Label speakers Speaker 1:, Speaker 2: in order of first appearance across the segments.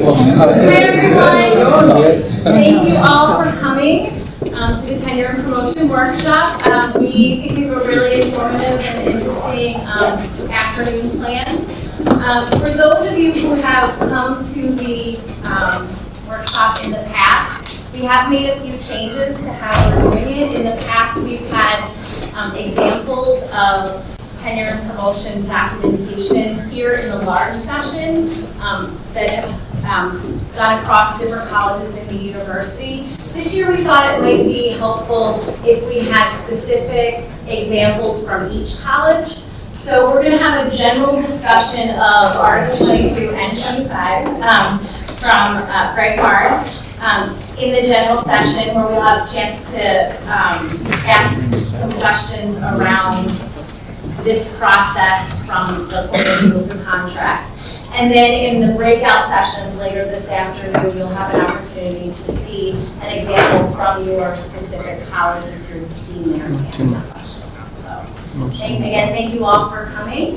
Speaker 1: Hi everyone. Thank you all for coming to the Tenure and Promotion Workshop. We think we have a really informative and interesting afternoon planned. For those of you who have come to the workshop in the past, we have made a few changes to how we're doing it. In the past, we've had examples of tenure and promotion documentation here in the large session that have gone across different colleges in the university. This year we thought it might be helpful if we had specific examples from each college. So we're going to have a general discussion of Article 22 and 25 from Greg Bard in the general session, where we'll have a chance to ask some questions around this process from the point of view of the contract. And then in the breakout sessions later this afternoon, you'll have an opportunity to see an example from your specific college if you're deemed there to answer that question. So again, thank you all for coming.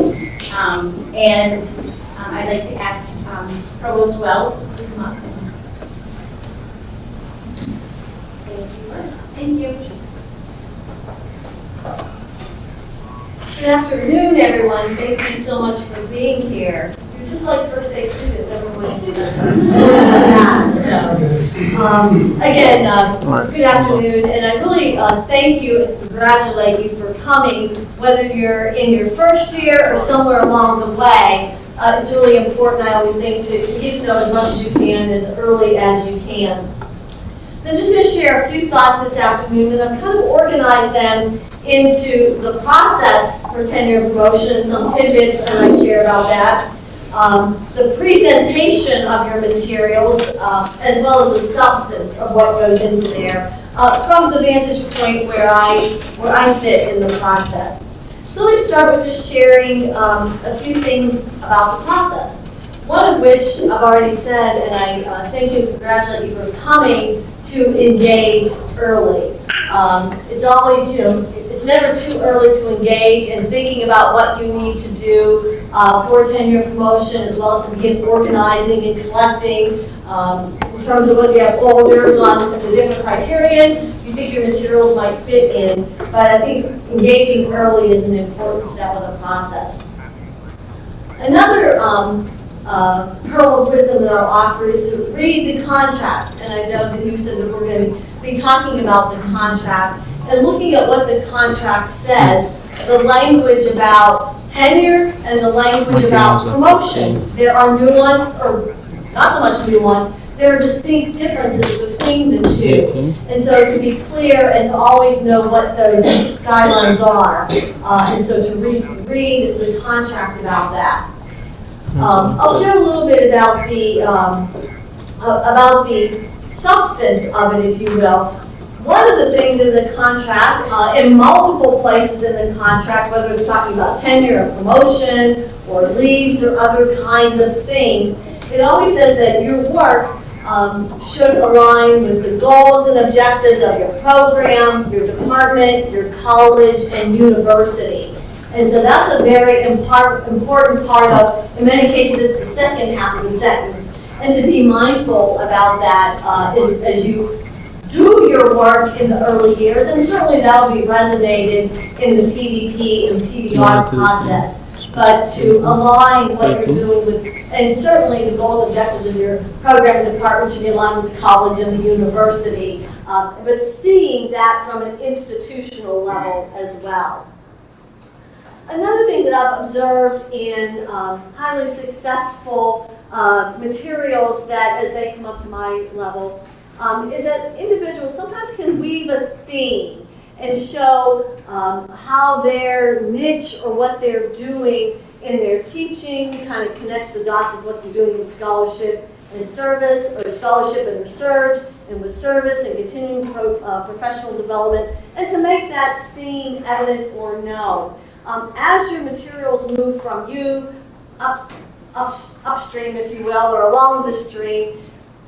Speaker 1: And I'd like to ask Provost Wells to please come up and say a few words. Thank you.
Speaker 2: Good afternoon, everyone. Thank you so much for being here. You're just like first day students, everyone. Again, good afternoon, and I really thank you and congratulate you for coming, whether you're in your first year or somewhere along the way. It's really important, I always think, to get to know as much as you can as early as you can. I'm just going to share a few thoughts this afternoon, and I've kind of organized them into the process for tenure and promotion, some tidbits I might share about that, the presentation of your materials, as well as the substance of what goes into there, from the vantage point where I sit in the process. So let me start with just sharing a few things about the process. One of which I've already said, and I thank you and congratulate you for coming to engage early. It's always, it's never too early to engage and thinking about what you need to do for tenure promotion, as well as to begin organizing and collecting in terms of whether you have folders on the different criterion you think your materials might fit in. But I think engaging early is an important step of the process. Another pearl of wisdom that I'll offer is to read the contract. And I know that you said that we're going to be talking about the contract and looking at what the contract says, the language about tenure and the language about promotion. There are nuance, or not so much nuance, there are distinct differences between the two. And so to be clear and to always know what those guidelines are, and so to read the contract about that. I'll share a little bit about the substance of it, if you will. One of the things in the contract, in multiple places in the contract, whether it's talking about tenure or promotion or leaves or other kinds of things, it always says that your work should align with the goals and objectives of your program, your department, your college, and university. And so that's a very important part of, in many cases, it's the second half of the sentence. And to be mindful about that as you do your work in the early years, and certainly that'll be resonated in the PDP and PDR process. But to align what you're doing with, and certainly the goals and objectives of your program department should be aligned with the college and the university, but seeing that from an institutional level as well. Another thing that I've observed in highly successful materials that, as they come up to my level, is that individuals sometimes can weave a theme and show how their niche or what they're doing in their teaching kind of connects the dots with what they're doing in scholarship and service, or scholarship and research, and with service and continuing professional development, and to make that theme evident or known. As your materials move from you upstream, if you will, or along the stream,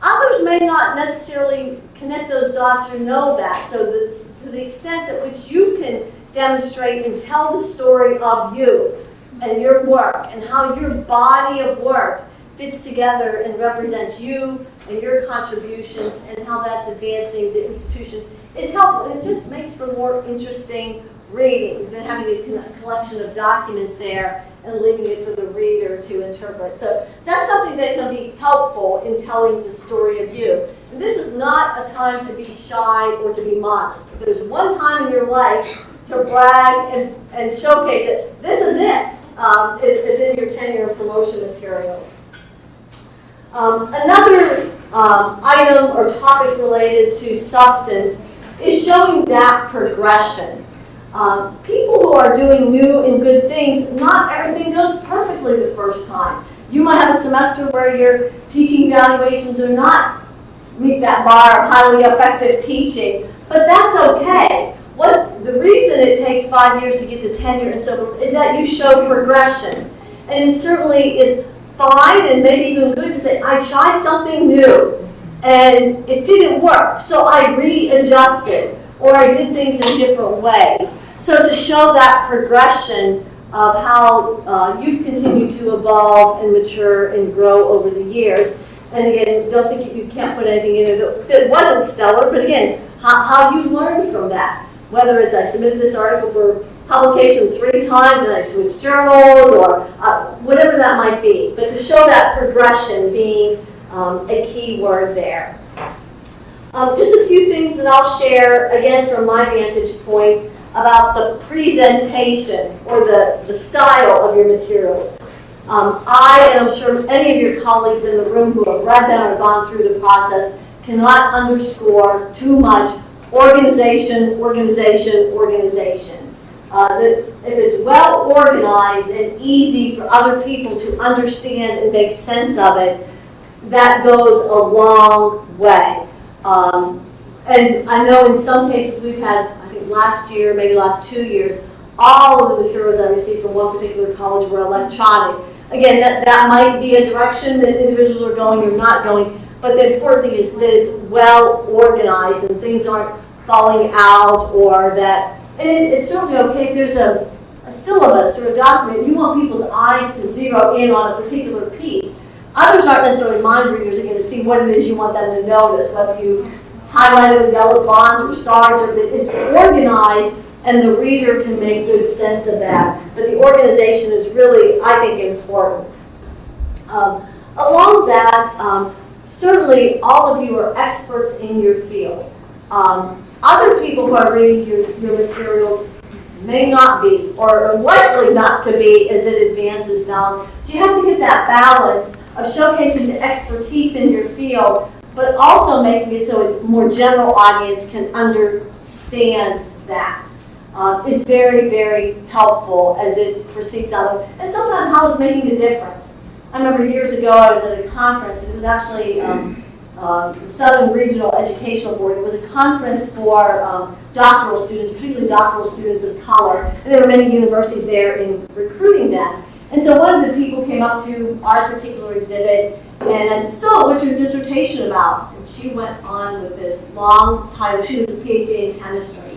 Speaker 2: others may not necessarily connect those dots or know that. So to the extent at which you can demonstrate and tell the story of you and your work and how your body of work fits together and represents you and your contributions and how that's advancing the institution is helpful. It just makes for more interesting reading than having a collection of documents there and leaving it for the reader to interpret. So that's something that can be helpful in telling the story of you. And this is not a time to be shy or to be modest. If there's one time in your life to brag and showcase it, this is it. Is in your tenure and promotion materials. Another item or topic related to substance is showing that progression. People who are doing new and good things, not everything goes perfectly the first time. You might have a semester where your teaching evaluations are not meet that bar of highly effective teaching, but that's okay. The reason it takes 5 years to get to tenure and so forth is that you show progression. And it certainly is fine and maybe even good to say, I tried something new and it didn't work, so I readjusted or I did things in different ways. So to show that progression of how you've continued to evolve and mature and grow over the years. And again, don't think you can't put anything in there that wasn't stellar, but again, how you learned from that. Whether it's I submitted this article for publication 3 times and I switched journals or whatever that might be. But to show that progression being a key word there. Just a few things that I'll share, again, from my vantage point about the presentation or the style of your materials. I, and I'm sure any of your colleagues in the room who have read them or gone through the process, cannot underscore too much organization, organization, organization. That if it's well organized and easy for other people to understand and make sense of it, that goes a long way. And I know in some cases we've had, I think last year, maybe last 2 years, all of the materials I received from one particular college were electronic. Again, that might be a direction that individuals are going or not going, but the important thing is that it's well organized and things aren't falling out or that, and it's certainly okay if there's a syllabus or a document, you want people's eyes to zero in on a particular piece. Others aren't necessarily mind readers, are going to see what it is you want them to notice, whether you highlight it with yellow bonds or stars, or it's organized and the reader can make good sense of that. But the organization is really, I think, important. Along that, certainly all of you are experts in your field. Other people who are reading your materials may not be, or are likely not to be as it advances down. So you have to get that balance of showcasing the expertise in your field, but also making it so a more general audience can understand that. Is very, very helpful as it proceeds out. And sometimes how it's making a difference. I remember years ago I was at a conference. It was actually the Southern Regional Educational Board. It was a conference for doctoral students, particularly doctoral students of color. And there were many universities there in recruiting them. And so one of the people came up to our particular exhibit and I said, so what's your dissertation about? And she went on with this long title. She was a PhD in chemistry.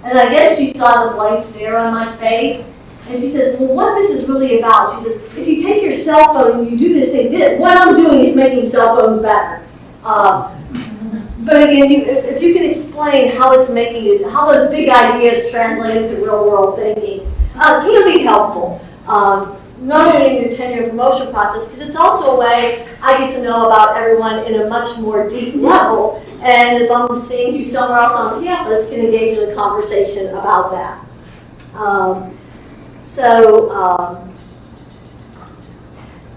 Speaker 2: And I guess she saw the blank stare on my face. And she says, well, what this is really about, she says, if you take your cell phone and you do this thing, what I'm doing is making cell phones better. But again, if you can explain how it's making it, how those big ideas translate into real world thinking, can be helpful. Not only in your tenure and promotion process, because it's also a way I get to know about everyone in a much more deep level. And if I'm seeing you somewhere else on campus, can engage in a conversation about that.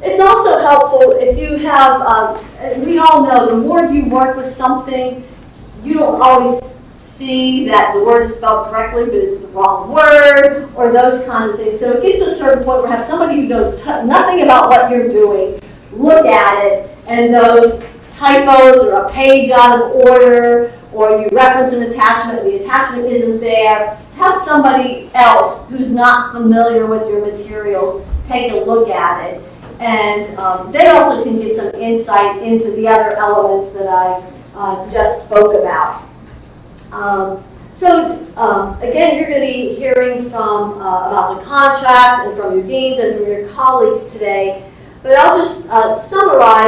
Speaker 2: It's also helpful if you have, we all know the more you work with something, you don't always see that the word is spelled correctly, but it's the wrong word, or those kind of things. So it gets to a certain point where have somebody who knows nothing about what you're doing look at it, and those typos or a page out of order, or you reference an attachment and the attachment isn't there, have somebody else who's not familiar with your materials take a look at it. And they also can give some insight into the other elements that I just spoke about. Again, you're going to be hearing from about the contract and from your deans and from your colleagues today. But I'll just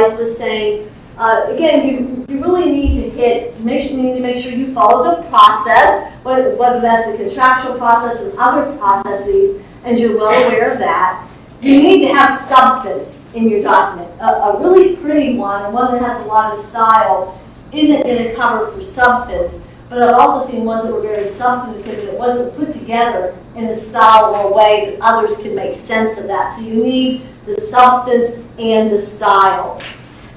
Speaker 2: Eliza was saying, again, you really need to make sure you follow the process, whether that's the contractual process and other processes, and you're well aware of that. You need to have substance in your document. A really pretty one, and one that has a lot of style, isn't going to cover for substance. But I've also seen ones that were very substantive, and it wasn't put together in a style or a way that others could make sense of that. So you need the substance and the style.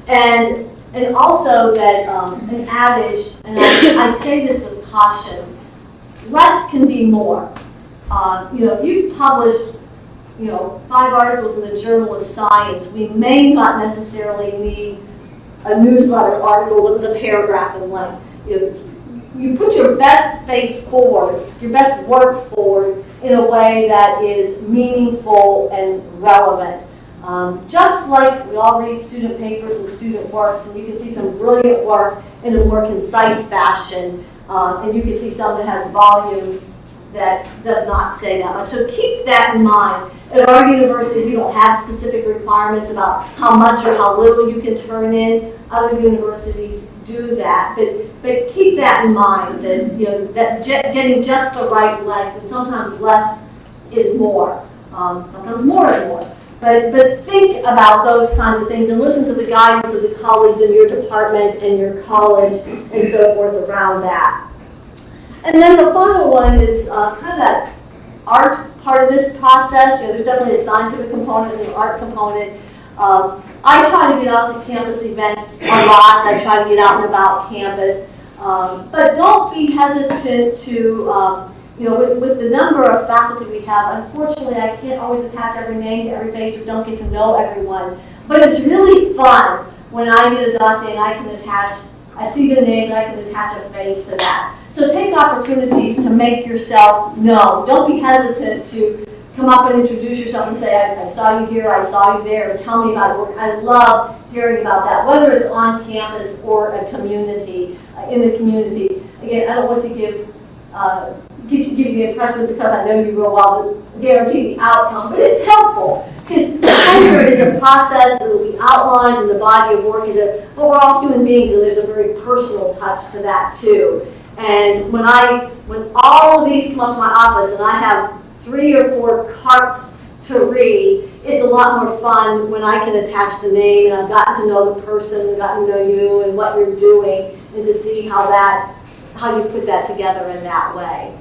Speaker 2: And also that an adage, and I say this with caution, less can be more. If you've published 5 articles in the Journal of Science, we may not necessarily need a newsletter article that was a paragraph in length. You put your best face forward, your best work forward in a way that is meaningful and relevant. Just like we all read student papers and student works, and you can see some brilliant work in a more concise fashion, and you can see some that has volumes that does not say that much. So keep that in mind. At our university, we don't have specific requirements about how much or how little you can turn in. Other universities do that, but keep that in mind, that that getting just the right length, and sometimes less is more. Sometimes more is more. But think about those kinds of things and listen to the guidance of the colleagues in your department and your college and so forth around that. And then the final one is kind of that art part of this process. There's definitely a scientific component and an art component. I try to get out to campus events a lot. I try to get out and about campus. But don't be hesitant to, with the number of faculty we have, unfortunately I can't always attach every name to every face or don't get to know everyone. But it's really fun when I get a dossier and I see the name and I can attach a face to that. So take opportunities to make yourself known. Don't be hesitant to come up and introduce yourself and say, I saw you here, I saw you there, or tell me about your work. I love hearing about that, whether it's on campus or a community, in the community. Again, I don't want to give you the impression because I know you real well to guarantee the outcome, but it's helpful because tenure is a process that will be outlined in the body of work. But we're all human beings, and there's a very personal touch to that too. And when all of these come up to my office and I have 3 or 4 carts to read, it's a lot more fun when I can attach the name and I've gotten to know the person and gotten to know you and what you're doing, and to see how you put that together in that way.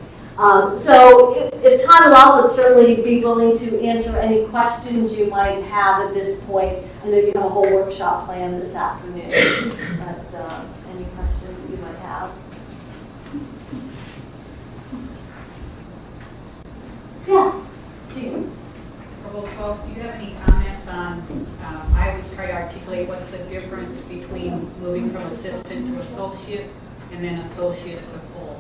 Speaker 2: So if time allows, I'd certainly be willing to answer any questions you might have at this point. I know you have a whole workshop planned this afternoon, but any questions that you might have? Yes, Jean.
Speaker 3: Provost Wells, do you have any comments on, I always try to articulate what's the difference between moving from assistant to associate and then associate to full?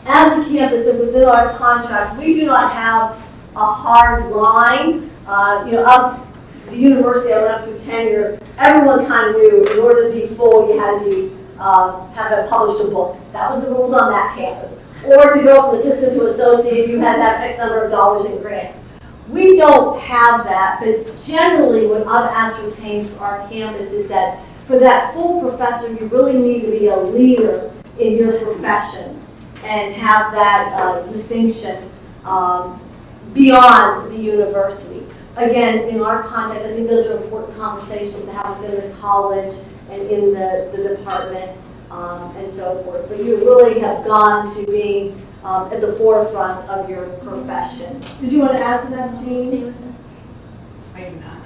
Speaker 3: As a campus and within our contract, we do not have a hard line. Of the university I went up through tenure, everyone kind of knew in order to be full, you had to have published a book. That was the rules on that campus. Or to go from assistant to associate, you had that X number of dollars in grants. We don't have that, but generally what I've ascertained for our campus is that for that full professor, you really need to be a leader in your profession and have that distinction beyond the university. Again, in our context, I think those are important conversations to have within the college and in the department. And so forth. But you really have gone to being at the forefront of your profession. Did you want to add to that, Jean? I do not.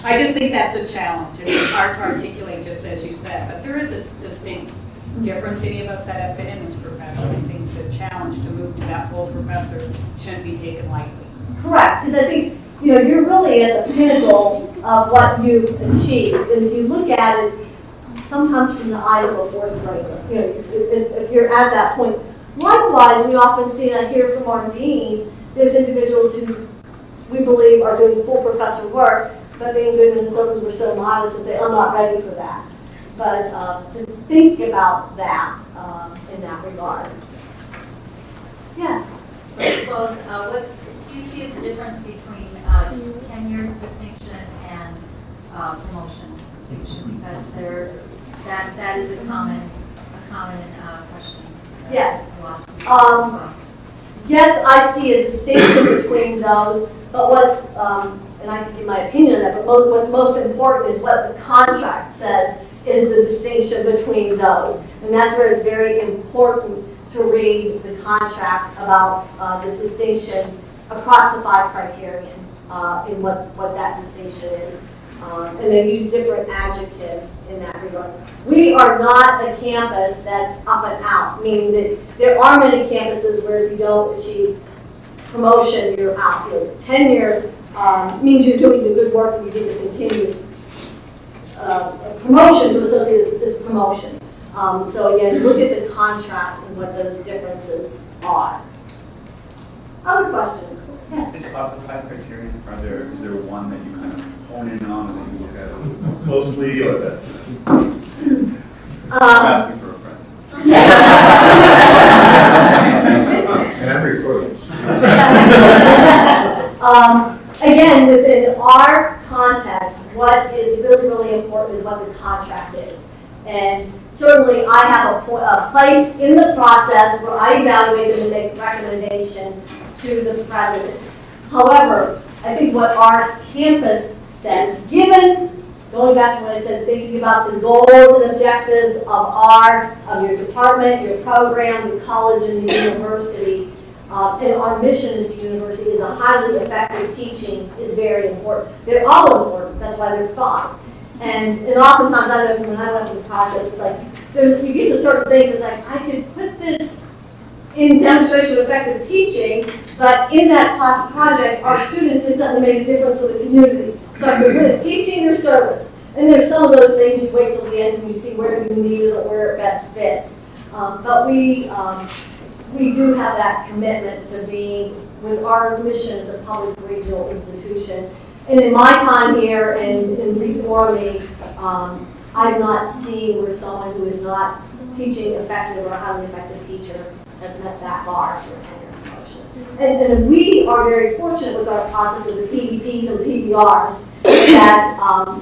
Speaker 3: I just think that's a challenge. And it's hard to articulate, just as you said. But there is a distinct difference any of us that have been in this profession. I think the challenge to move to that full professor shouldn't be taken lightly.
Speaker 2: Correct, because I think you're really at the pinnacle of what you've achieved. And if you look at it, sometimes from the eyes of a 4th grader, if you're at that point. Likewise, we often see, and I hear from our deans, there's individuals who we believe are doing full professor work, but being good Minnesotans, we're so modest and say, I'm not ready for that. But to think about that in that regard. Yes?
Speaker 4: Well, what do you see as the difference between tenure distinction and promotion distinction, because that is a common question.
Speaker 3: Yes.
Speaker 4: A lot of people as well.
Speaker 3: Yes, I see a distinction between those, but what's, and I can give my opinion on that, but what's most important is what the contract says is the distinction between those. And that's where it's very important to read the contract about the distinction across the 5 criterion in what that distinction is. And they use different adjectives in that regard. We are not a campus that's up and out, meaning that there are many campuses where if you don't achieve promotion, you're out. Tenure means you're doing the good work and you get to continue. Promotion to associate is promotion. So again, look at the contract and what those differences are. Other questions? Yes.
Speaker 5: Is about the 5 criteria? Is there one that you kind of hone in on and that you look at a little more closely, or that's? I'm asking for a friend.
Speaker 6: And I'm recording.
Speaker 3: Again, within our context, what is really, really important is what the contract is. And certainly I have a place in the process where I evaluate and make recommendation to the president. However, I think what our campus says, given, going back to what I said, thinking about the goals and objectives of your department, your program, the college, and the university, and our mission as a university is a highly effective teaching is very important. They're all important. That's why they're 5. And oftentimes, I know from when I went through the process, it's like, you get to certain things, it's like, I could put this in demonstration of effective teaching, but in that class project, our students did something to make a difference to the community. So I could put it teaching or service. And there's some of those things you wait till the end and you see where you need it or where it best fits. But we do have that commitment to being with our mission as a public regional institution. And in my time here and before me, I've not seen where someone who is not teaching effective or highly effective teacher has met that bar for a tenure promotion. And we are very fortunate with our process of the PDPs and PDRs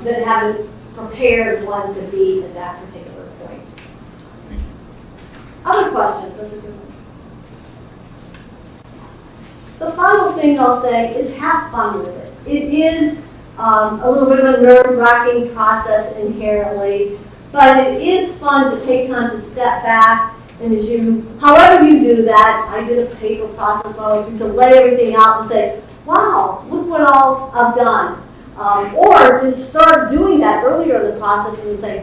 Speaker 3: that haven't prepared one to be at that particular point.
Speaker 5: Thank you.
Speaker 3: Other questions? Those are good ones. The final thing I'll say is have fun with it. It is a little bit of a nerve-wracking process inherently, but it is fun to take time to step back. And however you do that, I did a paper process when I went through to lay everything out and say, wow, look what all I've done. Or to start doing that earlier in the process and say,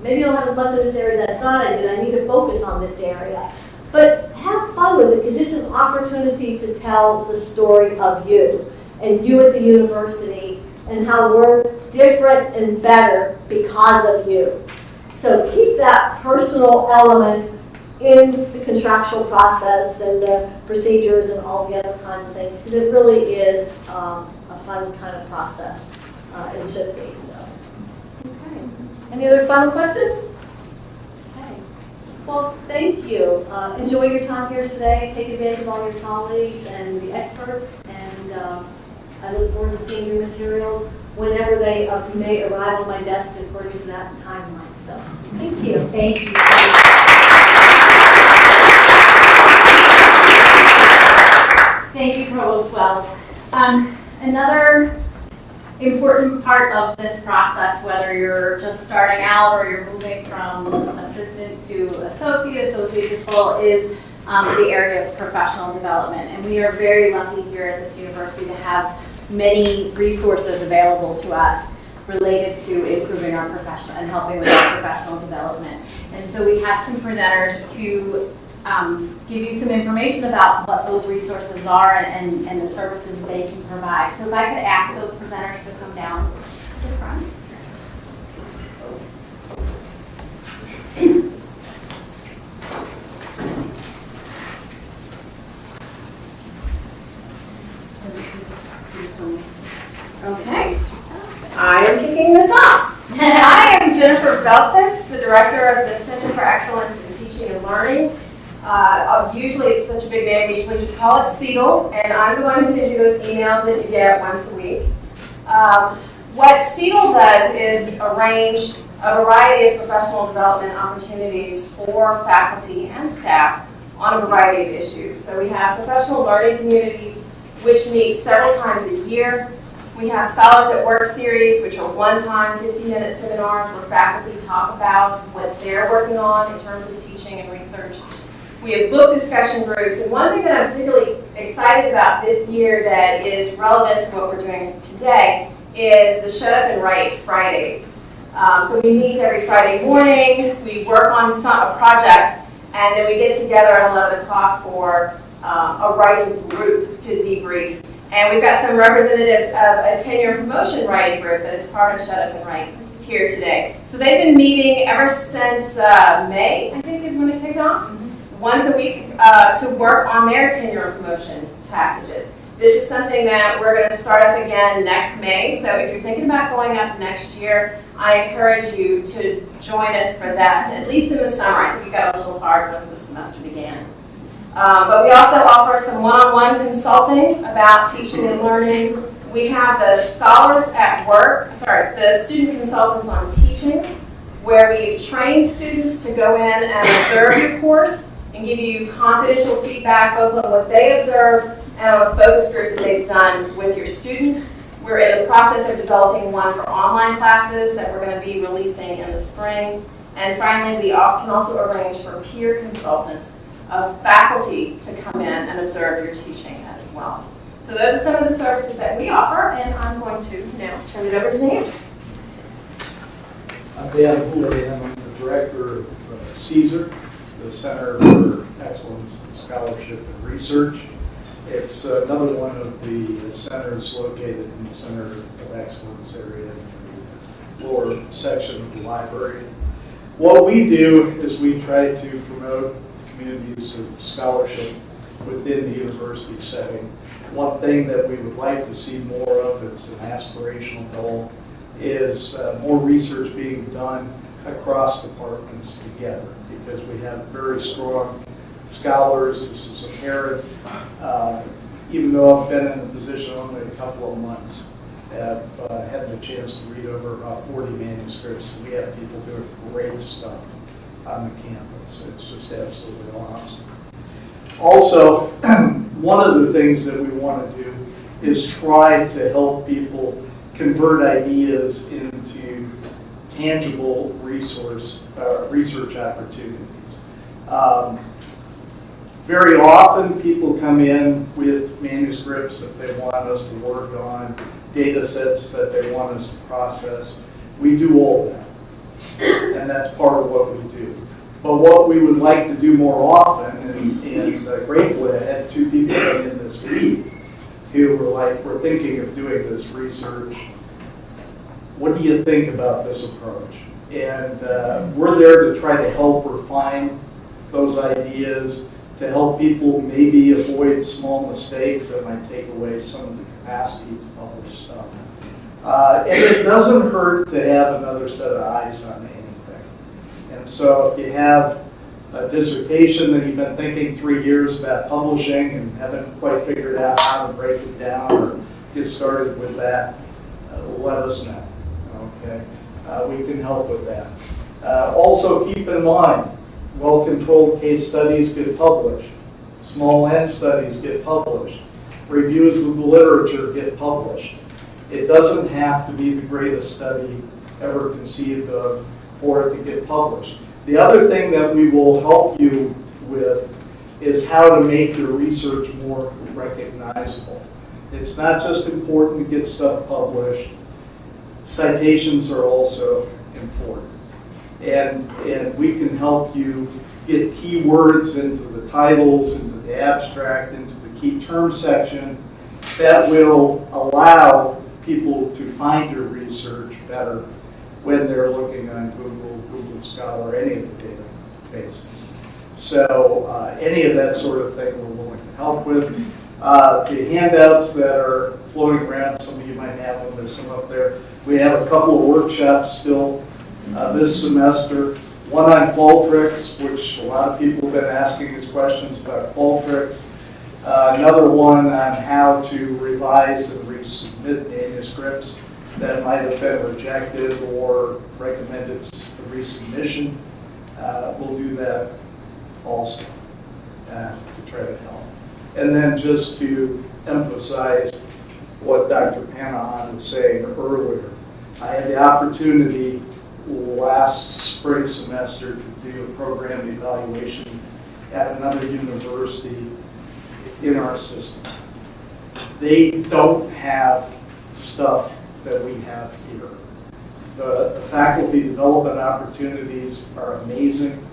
Speaker 3: maybe I don't have as much of this area as I thought I did. I need to focus on this area. But have fun with it because it's an opportunity to tell the story of you and you at the university and how we're different and better because of you. So keep that personal element in the contractual process and the procedures and all the other kinds of things because it really is a fun kind of process. It should be. So. Okay. Any other final questions? Okay. Well, thank you. Enjoy your time here today. Take advantage of all your colleagues and the experts. And I look forward to seeing your materials whenever they may arrive on my desk according to that timeline. So thank you.
Speaker 1: Thank you. Thank you, Provost Wells. Another important part of this process, whether you're just starting out or you're moving from assistant to associate to full, is the area of professional development. And we are very lucky here at this university to have many resources available to us related to improving our professional and helping with our professional development. And so we have some presenters to give you some information about what those resources are and the services they can provide. So if I could ask those presenters to come down to the front.
Speaker 7: Okay, I am kicking this off. I am Jennifer Belsis, the director of the Center for Excellence in Teaching and Learning. Usually it's such a big name, we usually just call it Siegel, and I'm the one who sends you those emails that you get once a week. What CETL does is arrange a variety of professional development opportunities for faculty and staff on a variety of issues. So we have professional learning communities, which meet several times a year. We have Scholars at Work series, which are one-time 50-minute seminars where faculty talk about what they're working on in terms of teaching and research. We have book discussion groups, and one thing that I'm particularly excited about this year that is relevant to what we're doing today is the Shut Up and Write Fridays. So we meet every Friday morning, we work on a project, and then we get together at 11 o'clock for a writing group to debrief. And we've got some representatives of a tenure and promotion writing group that is part of Shut Up and Write here today. So they've been meeting ever since May, I think is when it kicked off, once a week to work on their tenure and promotion packages. This is something that we're going to start up again next May. So if you're thinking about going up next year, I encourage you to join us for that, at least in the summer. I think it got a little hard once the semester began. But we also offer some one-on-one consulting about teaching and learning. We have the the student consultants on teaching, where we've trained students to go in and observe your course and give you confidential feedback both on what they observed and on a focus group that they've done with your students. We're in the process of developing one for online classes that we're going to be releasing in the spring. And finally, we can also arrange for peer consultants of faculty to come in and observe your teaching as well. So those are some of the services that we offer, and I'm going to now turn it over to Dan.
Speaker 8: I'm Dan Hooley, I'm the director of CSER, the Center for Excellence in Scholarship and Research. It's another one of the centers located in the Center of Excellence area in the lower section of the library. What we do is we try to promote communities of scholarship within the university setting. One thing that we would like to see more of, it's an aspirational goal, is more research being done across departments together, because we have very strong scholars. This is apparent. Even though I've been in the position only a couple of months, I've had the chance to read over about 40 manuscripts, and we have people doing great stuff on the campus. It's just absolutely awesome. Also, one of the things that we want to do is try to help people convert ideas into tangible research opportunities. Very often people come in with manuscripts that they want us to work on, data sets that they want us to process. We do all that, and that's part of what we do. But what we would like to do more often, and gratefully I had two people come in this week who were like, we're thinking of doing this research. What do you think about this approach? And we're there to try to help refine those ideas, to help people maybe avoid small mistakes that might take away some of the capacity to publish stuff. And it doesn't hurt to have another set of eyes on anything. And so if you have a dissertation that you've been thinking 3 years about publishing and haven't quite figured out how to break it down or get started with that, let us know. Okay, we can help with that. Also keep in mind, well-controlled case studies get published. Small N studies get published. Reviews of the literature get published. It doesn't have to be the greatest study ever conceived of for it to get published. The other thing that we will help you with is how to make your research more recognizable. It's not just important to get stuff published. Citations are also important. And we can help you get keywords into the titles, into the abstract, into the key term section that will allow people to find your research better when they're looking on Google, Google Scholar, any of the databases. So any of that sort of thing we're willing to help with. The handouts that are floating around, some of you might have them, there's some up there. We have a couple of workshops still this semester. One on Qualtrics, which a lot of people have been asking us questions about Qualtrics. Another one on how to revise and resubmit manuscripts that might have been rejected or recommended resubmission. We'll do that also to try to help. And then just to emphasize what Dr. Panahan was saying earlier, I had the opportunity last spring semester to do a program evaluation at another university in our system. They don't have stuff that we have here. The faculty development opportunities are amazing.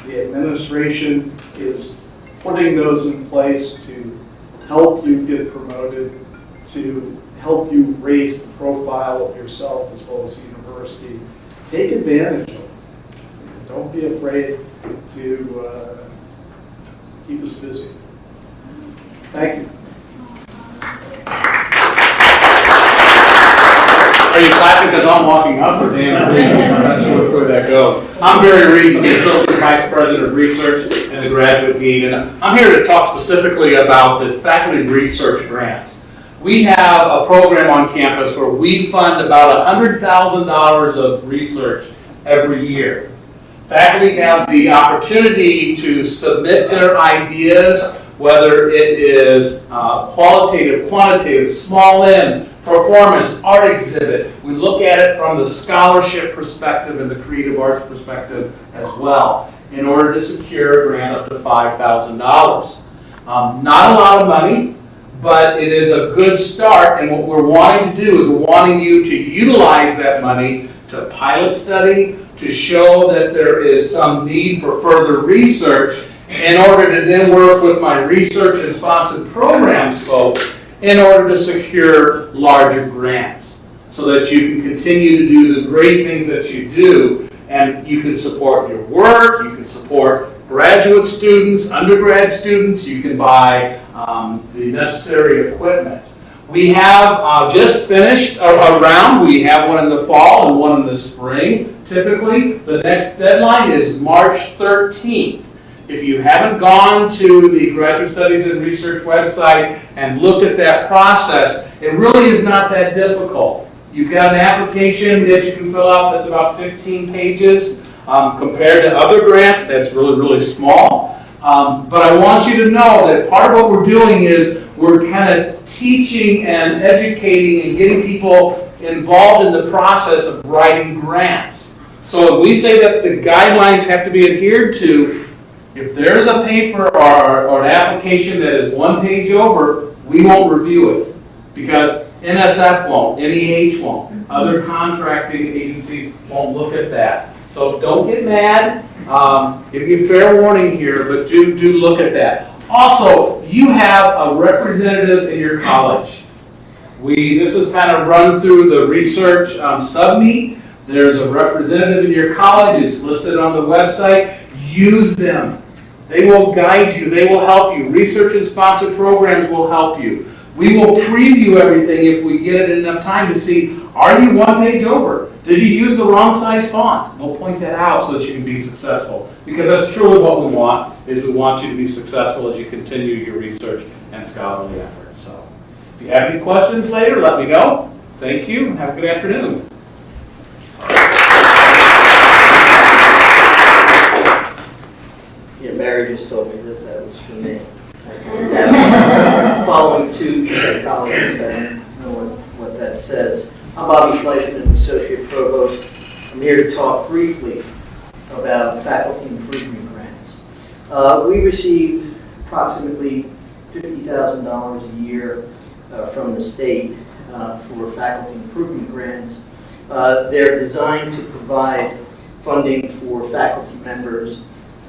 Speaker 8: The administration is putting those in place to help you get promoted, to help you raise the profile of yourself as well as the university. Take advantage of it. Don't be afraid to keep us busy. Thank you.
Speaker 9: Are you clapping because I'm walking up or dancing? I'm not sure where that goes. I'm Barry Reese, I'm the Associate Vice President of Research and the Graduate Dean, and I'm here to talk specifically about the faculty research grants. We have a program on campus where we fund about $100,000 of research every year. Faculty have the opportunity to submit their ideas, whether it is qualitative, quantitative, small N, performance, art exhibit. We look at it from the scholarship perspective and the creative arts perspective as well in order to secure a grant up to $5,000. Not a lot of money, but it is a good start, and what we're wanting to do is we're wanting you to utilize that money to pilot study, to show that there is some need for further research in order to then work with my research and sponsored programs folks in order to secure larger grants so that you can continue to do the great things that you do, and you can support your work, you can support graduate students, undergrad students, you can buy the necessary equipment. We have just finished a round. We have one in the fall and one in the spring. Typically, the next deadline is March 13th. If you haven't gone to the Graduate Studies and Research website and looked at that process, it really is not that difficult. You've got an application that you can fill out that's about 15 pages. Compared to other grants, that's really, really small. But I want you to know that part of what we're doing is we're kind of teaching and educating and getting people involved in the process of writing grants. So we say that the guidelines have to be adhered to. If there's a paper or an application that is one page over, we won't review it because NSF won't, NEH won't, other contracting agencies won't look at that. So don't get mad. Give you fair warning here, but do look at that. Also, you have a representative in your college. This is kind of run through the research submeet. There's a representative in your college. It's listed on the website. Use them. They will guide you. They will help you. Research and sponsored programs will help you. We will preview everything if we get it in enough time to see, are you one page over? Did you use the wrong size font? We'll point that out so that you can be successful. Because that's truly what we want, is we want you to be successful as you continue your research and scholarly efforts. So, if you have any questions later, let me know. Thank you, and have a good afternoon.
Speaker 10: Yeah, Mary just told me that was for me. Following two psychologists, I don't know what that says. I'm Bobby Fleischman, Associate Provost. I'm here to talk briefly about faculty improvement grants. We receive approximately $50,000 a year from the state for faculty improvement grants. They're designed to provide funding for faculty members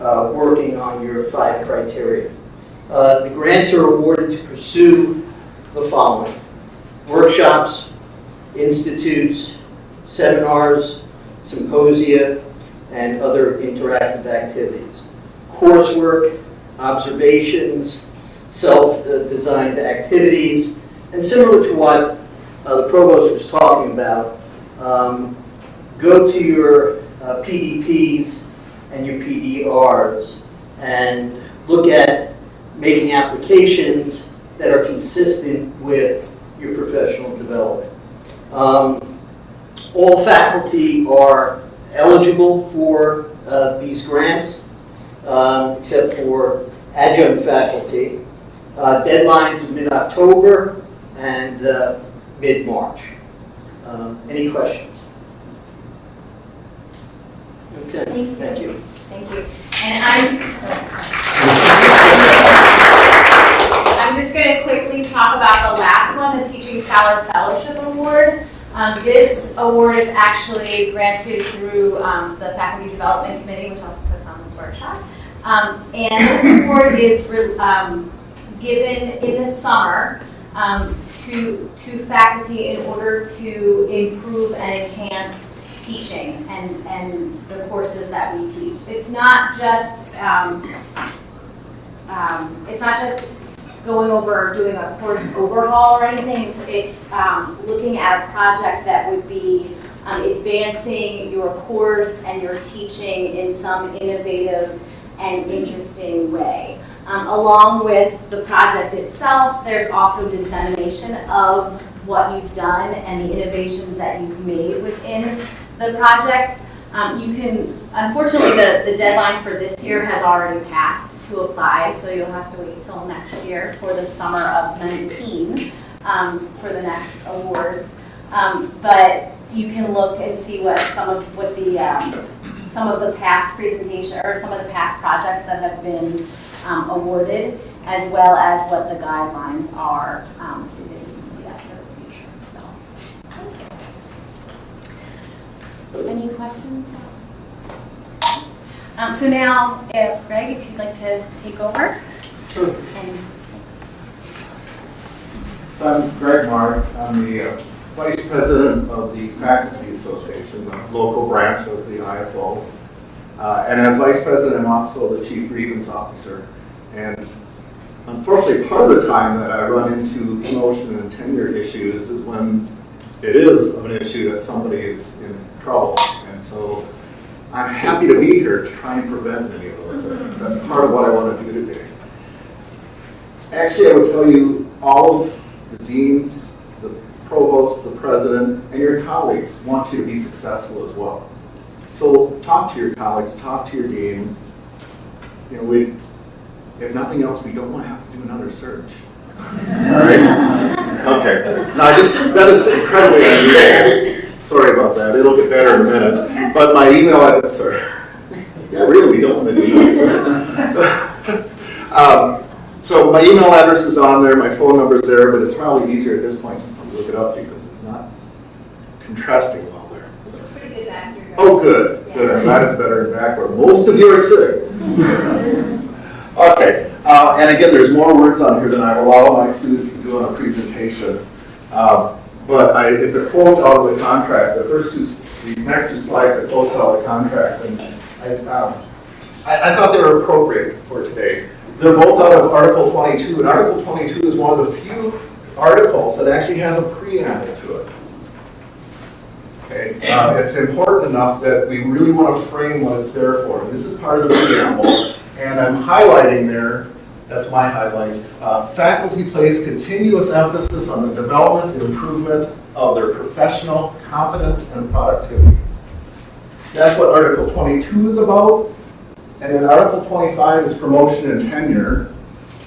Speaker 10: working on your 5 criteria. The grants are awarded to pursue the following: workshops, institutes, seminars, symposia, and other interactive activities. Coursework, observations, self-designed activities, and similar to what the provost was talking about, go to your PDPs and your PDRs and look at making applications that are consistent with your professional development. All faculty are eligible for these grants, except for adjunct faculty. Deadlines in mid-October and mid-March. Any questions? Okay, thank you.
Speaker 1: Thank you. And I'm just going to quickly talk about the last one, the Teaching Scholar Fellowship Award. This award is actually granted through the Faculty Development Committee, which also puts on this workshop. And this award is given in the summer to faculty in order to improve and enhance teaching and the courses that we teach. It's not just going over or doing a course overhaul or anything. It's looking at a project that would be advancing your course and your teaching in some innovative and interesting way. Along with the project itself, there's also dissemination of what you've done and the innovations that you've made within the project. Unfortunately, the deadline for this year has already passed to apply, so you'll have to wait till next year for the summer of 19 for the next awards. But you can look and see what some of the past presentation or some of the past projects that have been awarded, as well as what the guidelines are, so that you can see that for the future. So, thank you. Any questions? So now, Greg, if you'd like to take over.
Speaker 6: Sure.
Speaker 1: And thanks.
Speaker 6: I'm Greg Mark. I'm the Vice President of the Faculty Association, the local branch of the IFO. And as Vice President, I'm also the Chief Grievance Officer. And unfortunately, part of the time that I run into promotion and tenure issues is when it is of an issue that somebody is in trouble. And so I'm happy to be here to try and prevent any of those things. That's part of what I want to do today. Actually, I would tell you all of the deans, the provost, the president, and your colleagues want you to be successful as well. So talk to your colleagues, talk to your dean. You know, if nothing else, we don't want to have to do another search. All right? Okay. Now, that is incredibly unusual. Sorry about that. It'll get better in a minute. But my email address, sorry. Yeah, really, we don't want to do another search. So my email address is on there, my phone number is there, but it's probably easier at this point just to look it up because it's not contrasting well there.
Speaker 4: It's pretty good back here.
Speaker 6: Oh, good. Good. I'm glad it's better in back where most of you are sitting. Okay. And again, there's more words on here than I will allow my students to do on a presentation. But it's a quote out of the contract. These next two slides are quotes out of the contract, and I thought they were appropriate for today. They're both out of Article 22, and Article 22 is one of the few articles that actually has a preamble to it. Okay, it's important enough that we really want to frame what it's there for. And this is part of the preamble, and I'm highlighting there. That's my highlight. Faculty place continuous emphasis on the development and improvement of their professional competence and productivity. That's what Article 22 is about. And then Article 25 is promotion and tenure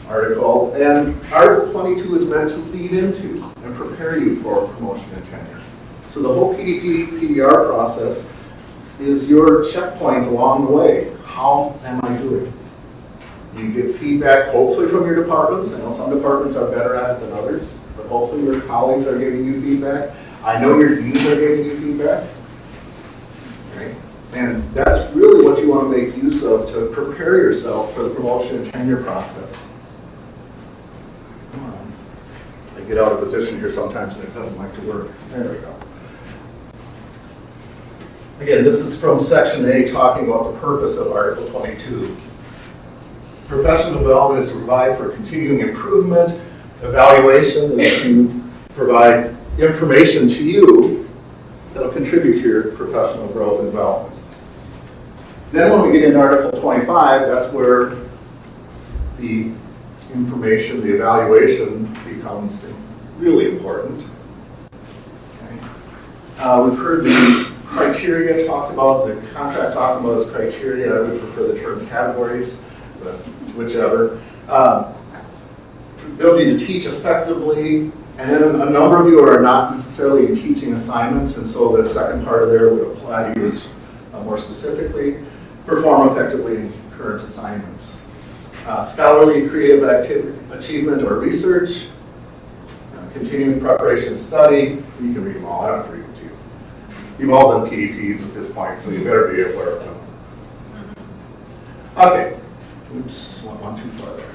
Speaker 6: article. And Article 22 is meant to lead into and prepare you for promotion and tenure. So the whole PDR process is your checkpoint along the way. How am I doing? You get feedback, hopefully from your departments. I know some departments are better at it than others, but hopefully your colleagues are giving you feedback. I know your deans are giving you feedback. Okay? And that's really what you want to make use of to prepare yourself for the promotion and tenure process. I get out of position here sometimes and it doesn't like to work. There we go. Again, this is from Section A talking about the purpose of Article 22. Professional development is to provide for continuing improvement. Evaluation is to provide information to you that will contribute to your professional growth and development. Then when we get into Article 25, that's where the information, the evaluation becomes really important. Okay. We've heard the criteria talked about, the contract talks about as criteria. I would prefer the term categories, but whichever. Ability to teach effectively, and then a number of you are not necessarily in teaching assignments, and so the second part of there would apply to you as more specifically. Perform effectively in current assignments. Scholarly, creative achievement or research. Continuing preparation, study. You can read them all. I don't have to read them to you. You've all done PDPs at this point, so you better be aware of them. Okay. Oops, went one too far there.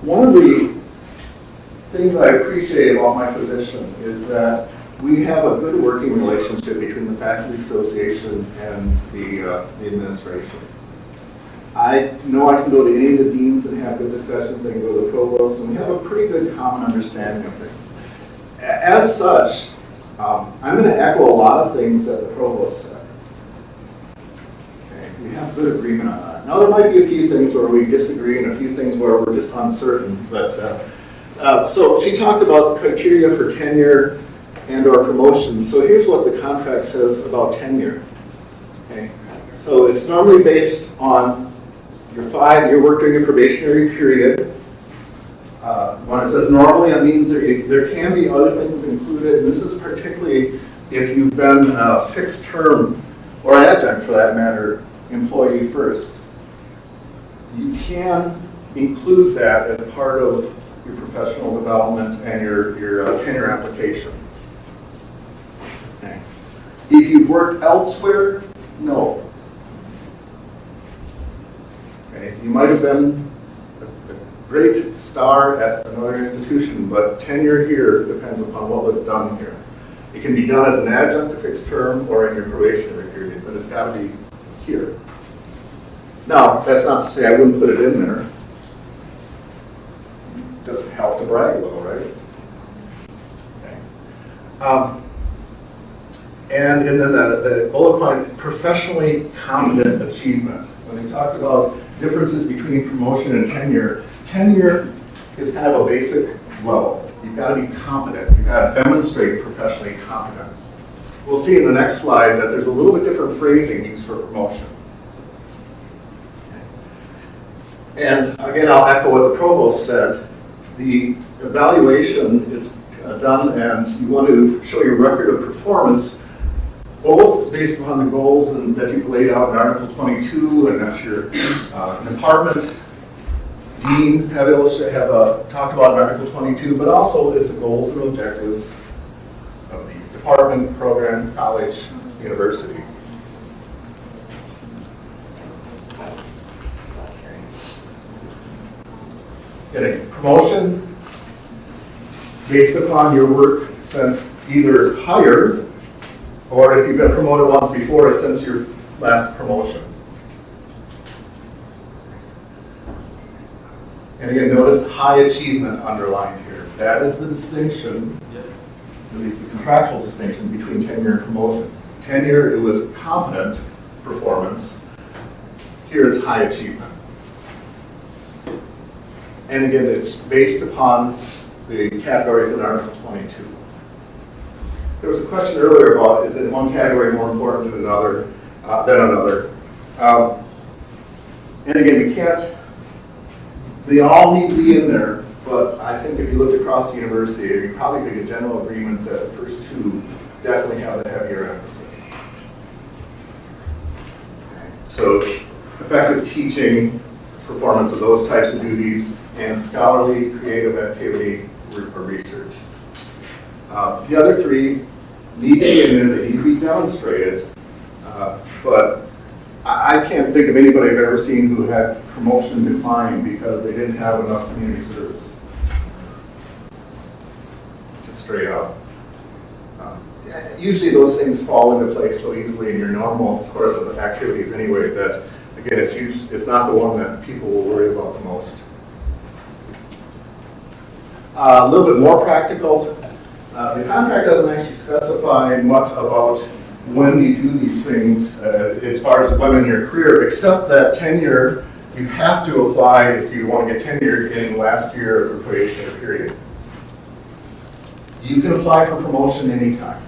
Speaker 6: One of the things I appreciate about my position is that we have a good working relationship between the Faculty Association and the administration. I know I can go to any of the deans and have good discussions. I can go to the provost, and we have a pretty good common understanding of things. As such, I'm going to echo a lot of things that the provost said. Okay, we have good agreement on that. Now, there might be a few things where we disagree and a few things where we're just uncertain, but so she talked about criteria for tenure and or promotion. So here's what the contract says about tenure. Okay, so it's normally based on your work during your probationary period. When it says normally, it means there can be other things included. And this is particularly if you've been a fixed term or adjunct, for that matter, employee first. You can include that as part of your professional development and your tenure application. Okay. If you've worked elsewhere, no. Okay. You might have been a great star at another institution, but tenure here depends upon what was done here. It can be done as an adjunct, a fixed term, or in your probationary period, but it's got to be here. Now, that's not to say I wouldn't put it in there. Just help to brag a little, right? Okay. And then the bullet point, professionally competent achievement. When they talked about differences between promotion and tenure, tenure is kind of a basic level. You've got to be competent. You've got to demonstrate professionally competent. We'll see in the next slide that there's a little bit different phrasing used for promotion. And again, I'll echo what the provost said. The evaluation is done, and you want to show your record of performance, both based upon the goals that you've laid out in Article 22, and that your department dean have talked about in Article 22, but also it's the goals and objectives of the department, program, college, university. Getting promotion based upon your work since either hire, or if you've been promoted once before, since your last promotion. And again, notice high achievement underlined here. That is the distinction, at least the contractual distinction, between tenure and promotion. Tenure, it was competent performance. Here it's high achievement. And again, it's based upon the categories in Article 22. There was a question earlier about, is it one category more important than another? And again, we can't, they all need to be in there, but I think if you look across the university, you probably could get general agreement that the first two definitely have the heavier emphasis. Okay. So effective teaching, performance of those types of duties, and scholarly, creative activity, or research. The other three need to be in there, they need to be demonstrated, but I can't think of anybody I've ever seen who had promotion decline because they didn't have enough community service. Just straight up. Usually those things fall into place so easily in your normal course of activities anyway that, again, it's not the one that people will worry about the most. A little bit more practical. The contract doesn't actually specify much about when you do these things as far as when in your career, except that tenure, you have to apply if you want to get tenure in last year of the probationary period. You can apply for promotion anytime.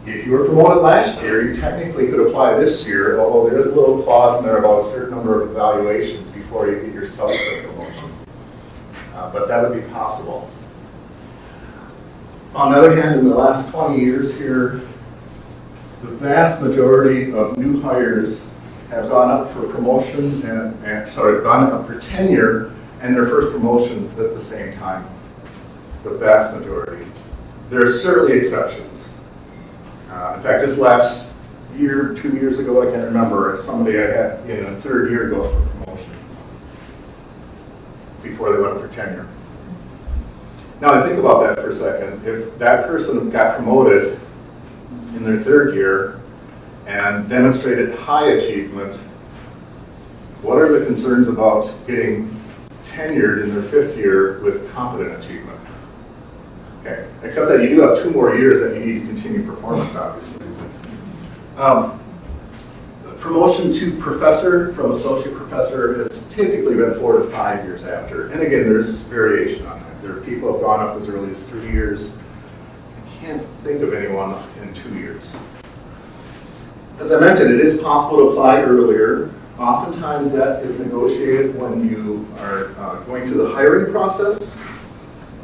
Speaker 6: If you were promoted last year, you technically could apply this year, although there's a little clause in there about a certain number of evaluations before you get your subsequent promotion. But that would be possible. On the other hand, in the last 20 years here, the vast majority of new hires have gone up for promotion gone up for tenure and their first promotion at the same time. The vast majority. There are certainly exceptions. In fact, just last year, 2 years ago, I can't remember, somebody I had in a third year go for promotion before they went for tenure. Now, think about that for a second. If that person got promoted in their third year and demonstrated high achievement, what are the concerns about getting tenured in their fifth year with competent achievement? Okay, except that you do have 2 more years that you need to continue performance, obviously. Promotion to professor from associate professor has typically been 4 to 5 years after. And again, there's variation on that. There are people who have gone up as early as 3 years. I can't think of anyone in 2 years. As I mentioned, it is possible to apply earlier. Oftentimes that is negotiated when you are going through the hiring process.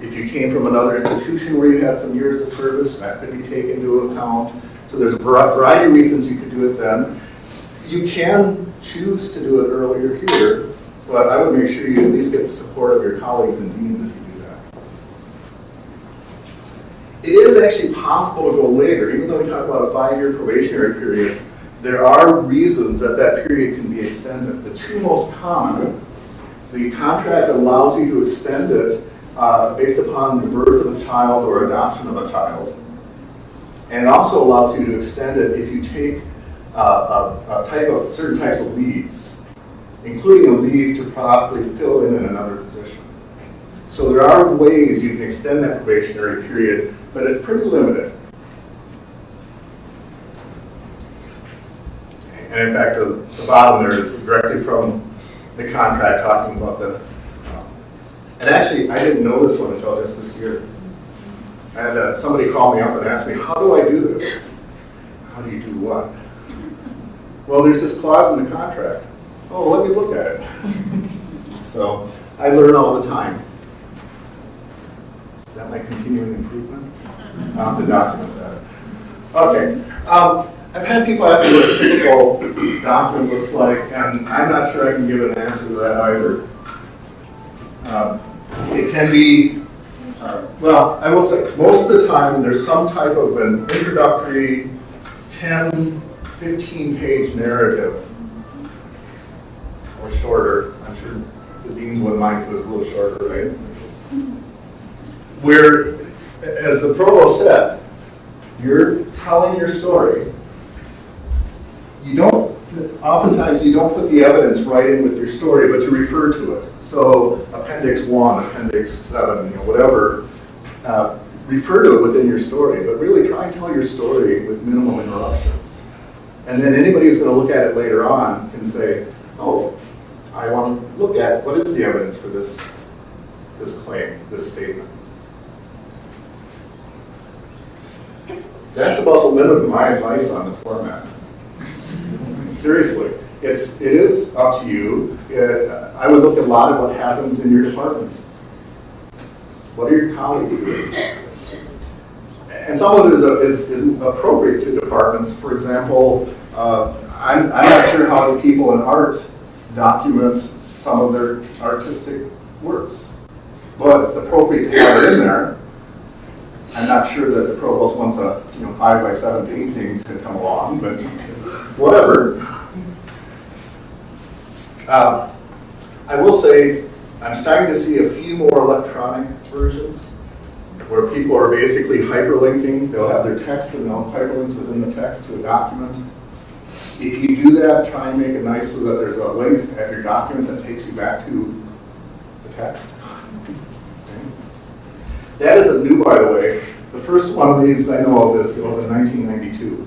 Speaker 6: If you came from another institution where you had some years of service, that could be taken into account. So there's a variety of reasons you could do it then. You can choose to do it earlier here, but I would make sure you at least get the support of your colleagues and deans if you do that. It is actually possible to go later, even though we talk about a 5-year probationary period. There are reasons that that period can be extended. The 2 most common, the contract allows you to extend it based upon the birth of a child or adoption of a child. And it also allows you to extend it if you take certain types of leaves, including a leave to possibly fill in another position. So there are ways you can extend that probationary period, but it's pretty limited. And in fact, the bottom there is directly from the contract talking about the and actually, I didn't know this one until just this year. And somebody called me up and asked me, how do I do this? How do you do what? Well, there's this clause in the contract. Oh, let me look at it. So I learn all the time. Is that my continuing improvement? To document that. Okay. I've had people ask me what a typical document looks like, and I'm not sure I can give an answer to that either. It can be, well, I will say, most of the time there's some type of an introductory 10, 15-page narrative, or shorter. I'm sure the deans wouldn't mind if it was a little shorter, right? Where, as the provost said, you're telling your story. Oftentimes you don't put the evidence right in with your story, but you refer to it. So Appendix 1, Appendix 7, whatever, refer to it within your story, but really try and tell your story with minimal interruptions. And then anybody who's going to look at it later on can say, oh, I want to look at what is the evidence for this claim, this statement. That's about the limit of my advice on the format. Seriously. It is up to you. I would look at a lot of what happens in your department. What are your colleagues doing? And some of it is appropriate to departments. For example, I'm not sure how the people in art document some of their artistic works, but it's appropriate to have it in there. I'm not sure that the provost wants a 5x7 painting to come along, but whatever. I will say I'm starting to see a few more electronic versions where people are basically hyperlinking. They'll have their text and they'll hyperlinks within the text to a document. If you do that, try and make it nice so that there's a link at your document that takes you back to the text. Okay. That isn't new, by the way. The first one of these I know of is, it was in 1992.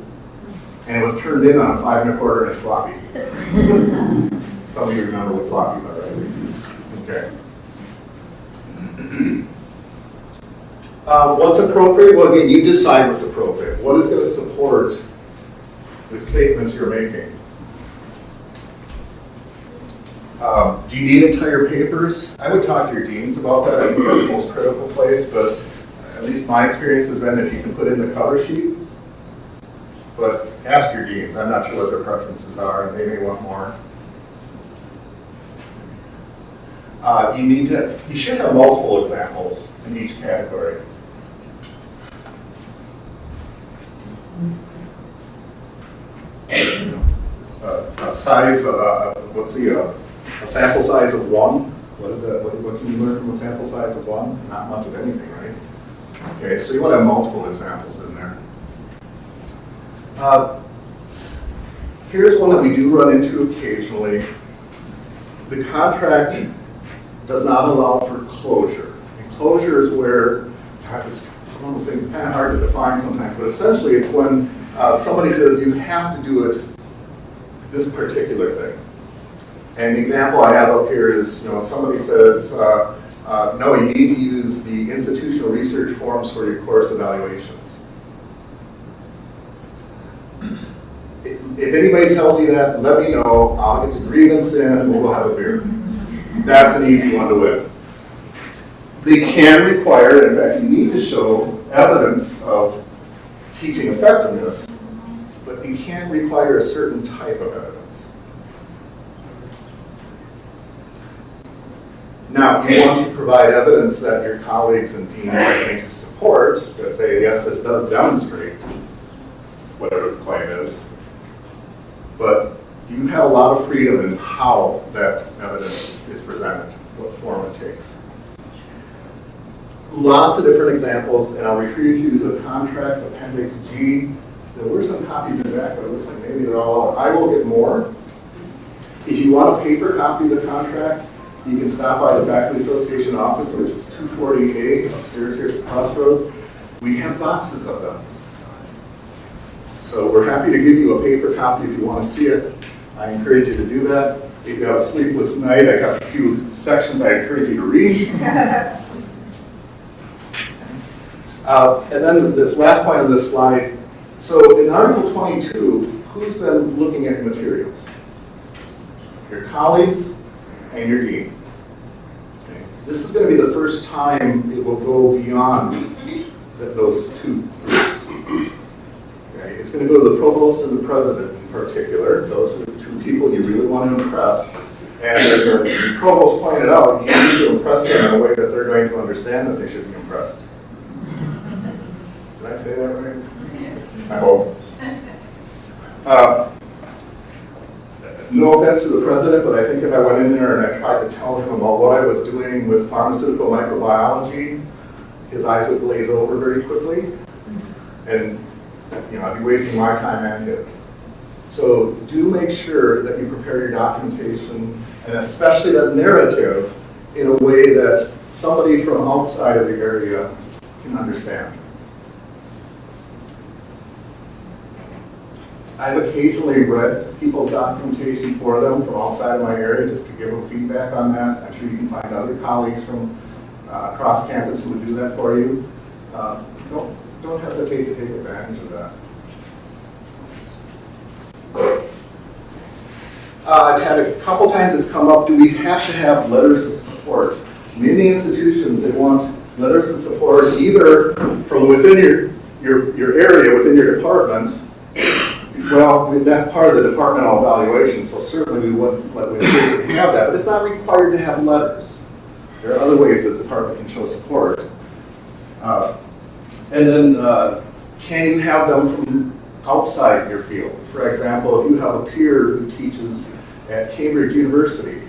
Speaker 6: And it was turned in on a 5 1/4 inch floppy. Some of you remember what floppies are, right? Okay. What's appropriate? Well, again, you decide what's appropriate. What is going to support the statements you're making? Do you need entire papers? I would talk to your deans about that. I think that's the most critical place, but at least my experience has been if you can put in the cover sheet. But ask your deans. I'm not sure what their preferences are, and they may want more. You should have multiple examples in each category. A size of, a sample size of 1. What is that? What can you learn from a sample size of 1? Not much of anything, right? Okay, so you want to have multiple examples in there. Here's one that we do run into occasionally. The contract does not allow for closure. And closure is where, it's one of those things, it's kind of hard to define sometimes, but essentially it's when somebody says you have to do it this particular thing. And the example I have up here is, if somebody says, no, you need to use the institutional research forms for your course evaluations. If anybody tells you that, let me know. I'll get the grievance in and we'll have a beer. That's an easy one to win. They can require, in fact, you need to show evidence of teaching effectiveness, but you can't require a certain type of evidence. Now, you want to provide evidence that your colleagues and deans are going to support, that say, yes, this does demonstrate whatever the claim is, but you have a lot of freedom in how that evidence is presented, what form it takes. Lots of different examples, and I'll refer you to the contract, Appendix G. There were some copies in that, but it looks like maybe they're all out. I will get more. If you want a paper copy of the contract, you can stop by the Faculty Association office, which is 248 upstairs here at the Crossroads. We have boxes of them. So we're happy to give you a paper copy if you want to see it. I encourage you to do that. If you have a sleepless night, I got a few sections I encourage you to read. And then this last point on this slide. So in Article 22, who's been looking at materials? Your colleagues and your dean. Okay. This is going to be the first time it will go beyond those two groups. Okay. It's going to go to the provost and the president in particular. Those are the two people you really want to impress. And as the provost pointed out, you need to impress them in a way that they're going to understand that they should be impressed. Did I say that right? I hope. No offense to the president, but I think if I went in there and I tried to tell him about what I was doing with pharmaceutical microbiology, his eyes would glaze over very quickly. And I'd be wasting my time and his. So do make sure that you prepare your documentation, and especially that narrative, in a way that somebody from outside of the area can understand. I've occasionally read people's documentation for them from outside of my area just to give them feedback on that. I'm sure you can find other colleagues from across campus who would do that for you. Don't hesitate to take advantage of that. I've had a couple times it's come up, do we have to have letters of support? Many institutions, they want letters of support either from within your area, within your department. Well, that's part of the departmental evaluation, so certainly we wouldn't have that, but it's not required to have letters. There are other ways that the department can show support. And then, can you have them from outside your field? For example, if you have a peer who teaches at Cambridge University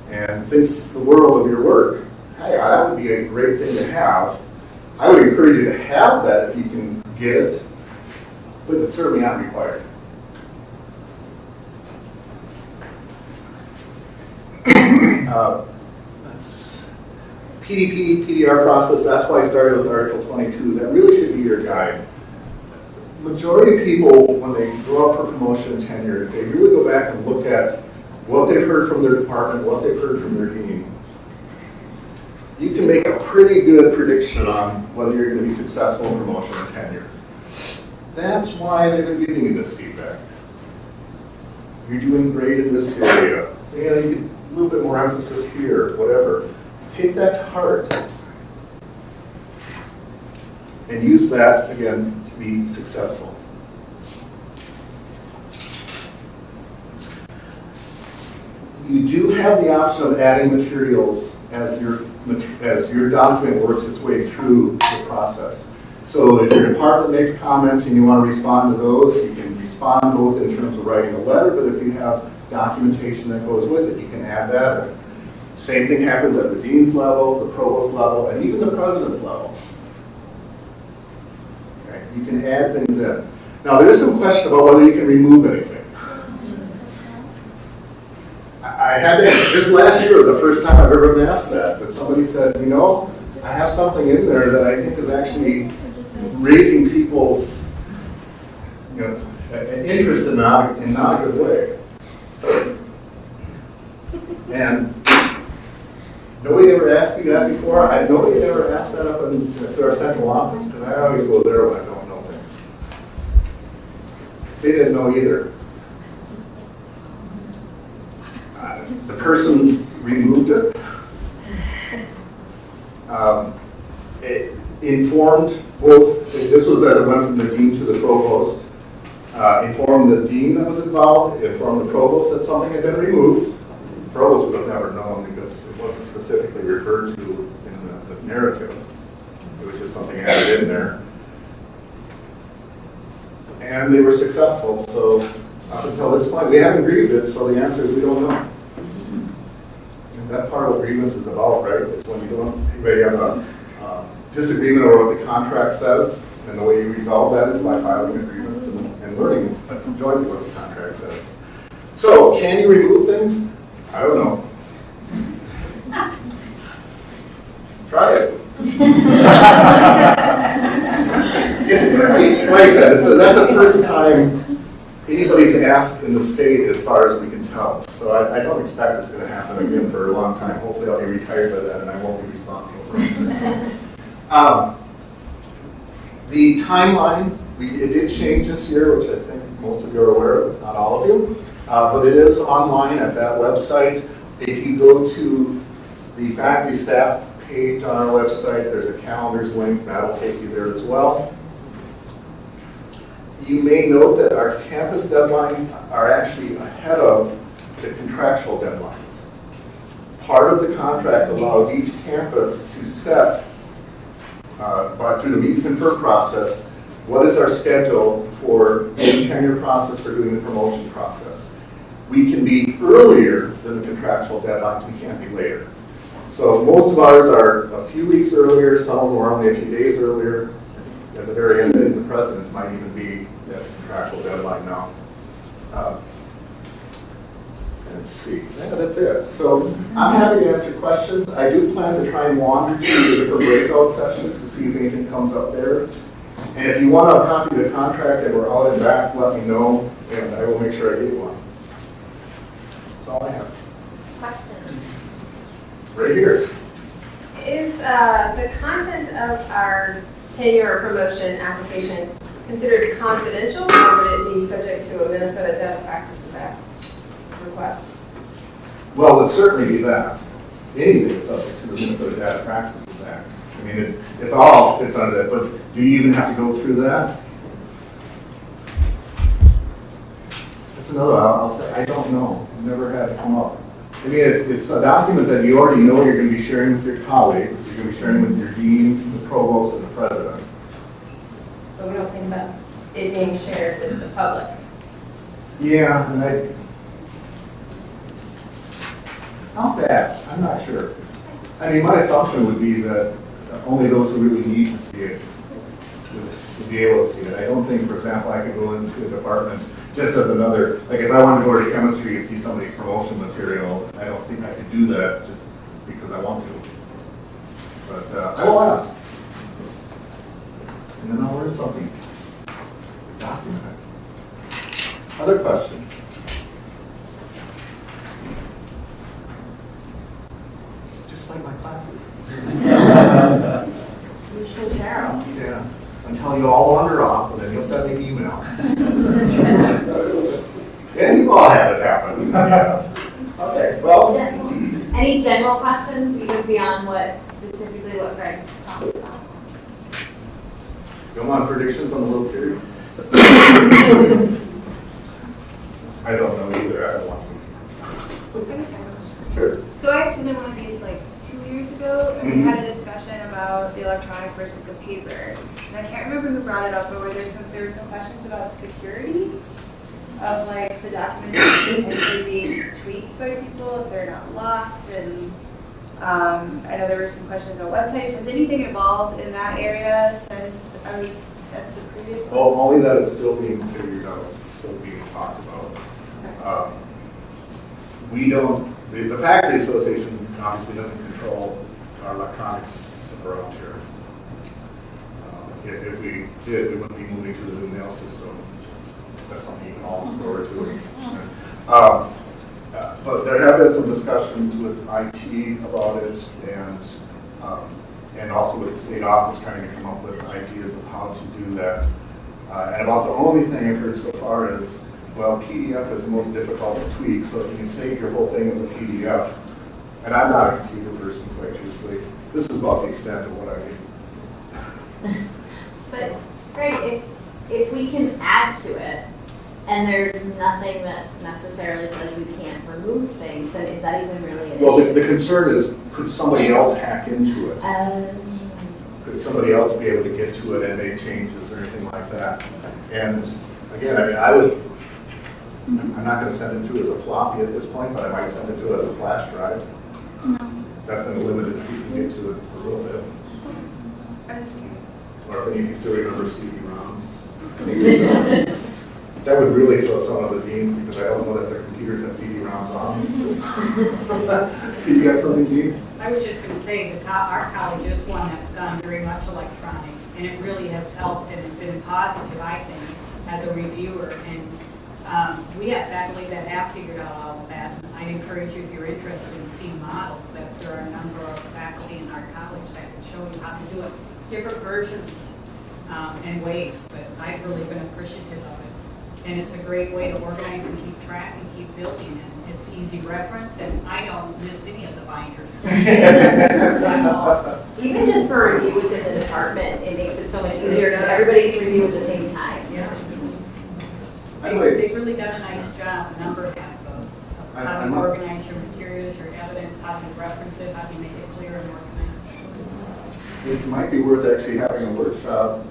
Speaker 6: and thinks the world of your work, hey, that would be a great thing to have. I would encourage you to have that if you can get it, but it's certainly not required. PDP, PDR process, that's why I started with Article 22. That really should be your guide. Majority of people, when they go up for promotion and tenure, they really go back and look at what they've heard from their department, what they've heard from their dean. You can make a pretty good prediction on whether you're going to be successful in promotion and tenure. That's why they've been giving you this feedback. You're doing great in this area. You know, you get a little bit more emphasis here, whatever. Take that to heart. And use that, again, to be successful. You do have the option of adding materials as your document works its way through the process. So if your department makes comments and you want to respond to those, you can respond both in terms of writing a letter, but if you have documentation that goes with it, you can add that in. Same thing happens at the dean's level, the provost level, and even the president's level. Okay? You can add things in. Now, there is some question about whether you can remove anything. I had to, just last year was the first time I've ever been asked that, but somebody said, you know, I have something in there that I think is actually raising people's, you know, an interest in not a good way. And nobody ever asked me that before. Nobody ever asked that up to our central office, because I always go there when I don't know things. They didn't know either. The person removed it. It informed both, this was that it went from the dean to the provost, informed the dean that was involved, informed the provost that something had been removed. The provost would have never known because it wasn't specifically referred to in this narrative. It was just something added in there. And they were successful, so up until this point, we haven't grieved it, so the answer is we don't know. And that's part of what grievance is about, right? It's when you have a disagreement over what the contract says, and the way you resolve that is by filing a grievance and learning from jointly what the contract says. So, can you remove things? I don't know. Try it. Like I said, that's the first time anybody's asked in the state as far as we can tell. So I don't expect it's going to happen again for a long time. Hopefully I'll be retired by then and I won't be responsible for anything. The timeline, it did change this year, which I think most of you are aware of, if not all of you. But it is online at that website. If you go to the faculty staff page on our website, there's a calendars link, that'll take you there as well. You may note that our campus deadlines are actually ahead of the contractual deadlines. Part of the contract allows each campus to set, through the meet and confer process, what is our schedule for the tenure process or doing the promotion process. We can be earlier than the contractual deadlines, we can't be later. So most of ours are a few weeks earlier, some of them are only a few days earlier. At the very end, the president's might even be that contractual deadline now. Let's see, yeah, that's it. So I'm happy to answer questions. I do plan to try and wander through the different breakout sessions to see if anything comes up there. And if you want a copy of the contract and we're out and back, let me know, and I will make sure I get one. That's all I have.
Speaker 7: Question.
Speaker 6: Right here.
Speaker 7: Is the content of our tenure or promotion application considered confidential, or would it be subject to a Minnesota Dental Practices Act request?
Speaker 6: Well, it would certainly be that. Anything is subject to the Minnesota Data Practices Act. I mean, it's all fits under that, but do you even have to go through that? That's another, I'll say, I don't know. I've never had it come up. I mean, it's a document that you already know you're going to be sharing with your colleagues, you're going to be sharing with your dean, the provost, and the president.
Speaker 7: But we don't think about it being shared with the public.
Speaker 6: Yeah, and not bad. I'm not sure. I mean, my assumption would be that only those who really need to see it would be able to see it. I don't think, for example, I could go into a department just as another, like if I wanted to go to chemistry and see somebody's promotion material, I don't think I could do that just because I want to. But I will ask. And then I'll learn something. Document it. Other questions? Just like my classes.
Speaker 7: You're so terrible.
Speaker 6: Yeah. Until you all wander off, and then you'll send the email. Yeah, you've all had it happen. Yeah. Okay, well.
Speaker 1: Any general questions, even beyond specifically what Greg's talking about?
Speaker 6: You want predictions on the World Series? I don't know either. I don't want to. Sure.
Speaker 11: So I attended one of these like 2 years ago, and we had a discussion about the electronic versus the paper. And I can't remember who brought it up, but there were some questions about security of like the documents potentially being tweaked by people if they're not locked. And I know there were some questions about websites. Has anything evolved in that area since I was at the previous one?
Speaker 6: Well, only that it's still being figured out, still being talked about. We don't, the Faculty Association obviously doesn't control our electronics around here. If we did, we wouldn't be moving to the new mail system. That's something you can all look forward to. But there have been some discussions with IT about it, and also with the state office trying to come up with ideas of how to do that. And about the only thing I've heard so far is, well, PDF is the most difficult to tweak, so if you can save your whole thing as a PDF, and I'm not a computer person, quite truthfully, this is about the extent of what I mean.
Speaker 1: But, Greg, if we can add to it, and there's nothing that necessarily says we can't remove things, then is that even really an issue?
Speaker 6: Well, the concern is, could somebody else hack into it? Could somebody else be able to get to it and make changes or anything like that? And again, I mean, I'm not going to send it to as a floppy at this point, but I might send it to as a flash drive. That's going to limit it if you can get to it a little bit.
Speaker 11: I was just curious.
Speaker 6: Or if you still remember CD-ROMs. That would really throw some of the deans, because I don't know that their computers have CD-ROMs on. Did you have something, Dean?
Speaker 12: I was just going to say that our college is one that's done very much electronic, and it really has helped and been positive, I think, as a reviewer. And we have faculty that have figured out all of that. I encourage you, if you're interested in seeing models, that there are a number of faculty in our college that can show you how to do it, different versions and ways. But I've really been appreciative of it. And it's a great way to organize and keep track and keep building. And it's easy reference, and I don't miss any of the binders.
Speaker 1: Even just for review within the department, it makes it so much easier because everybody can review at the same time.
Speaker 12: Yeah. They've really done a nice job, a number of them, of how you organize your materials, your evidence, how you reference it, how you make it clear and organized.
Speaker 6: It might be worth actually having a workshop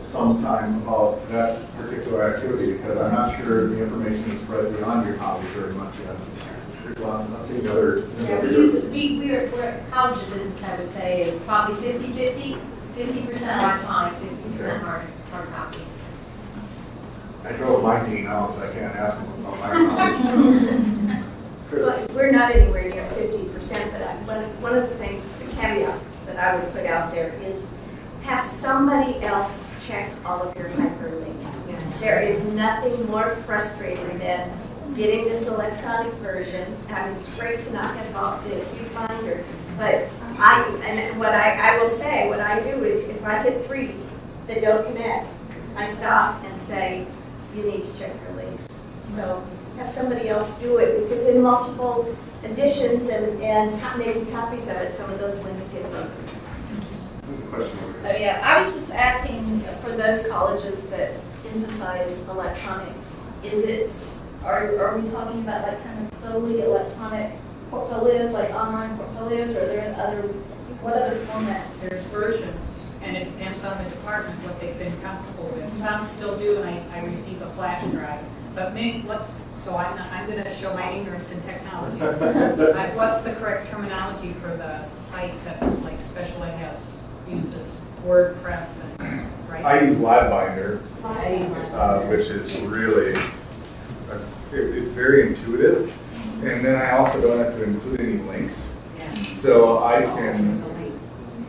Speaker 6: sometime about that particular activity, because I'm not sure the information is spread beyond your college very much yet. There's lots, I'm not seeing other.
Speaker 4: We're college business, I would say, is probably 50-50, 50% electronic, 50% hard copy.
Speaker 6: I drove my dean out, so I can't ask him about my college.
Speaker 13: Well, we're not anywhere near 50%, but one of the things, the caveats that I would put out there is have somebody else check all of your hyperlinks. There is nothing more frustrating than getting this electronic version. I mean, it's great to not have a huge binder, but what I will say, what I do is if I hit 3 that don't connect, I stop and say, you need to check your links. So have somebody else do it, because in multiple editions and maybe copies of it, some of those links get broken.
Speaker 11: Oh yeah, I was just asking for those colleges that emphasize electronic, are we talking about like kind of solely electronic portfolios, like online portfolios, or are there what other formats?
Speaker 12: There's versions, and it depends on the department, what they've been comfortable with. Some still do, and I receive a flash drive. But many, I'm going to show my ignorance in technology. What's the correct terminology for the sites that like Special Ed uses WordPress and right?
Speaker 5: I use LiveBinder, which is really, it's very intuitive. And then I also don't have to include any links.
Speaker 12: Yeah.
Speaker 5: So I can,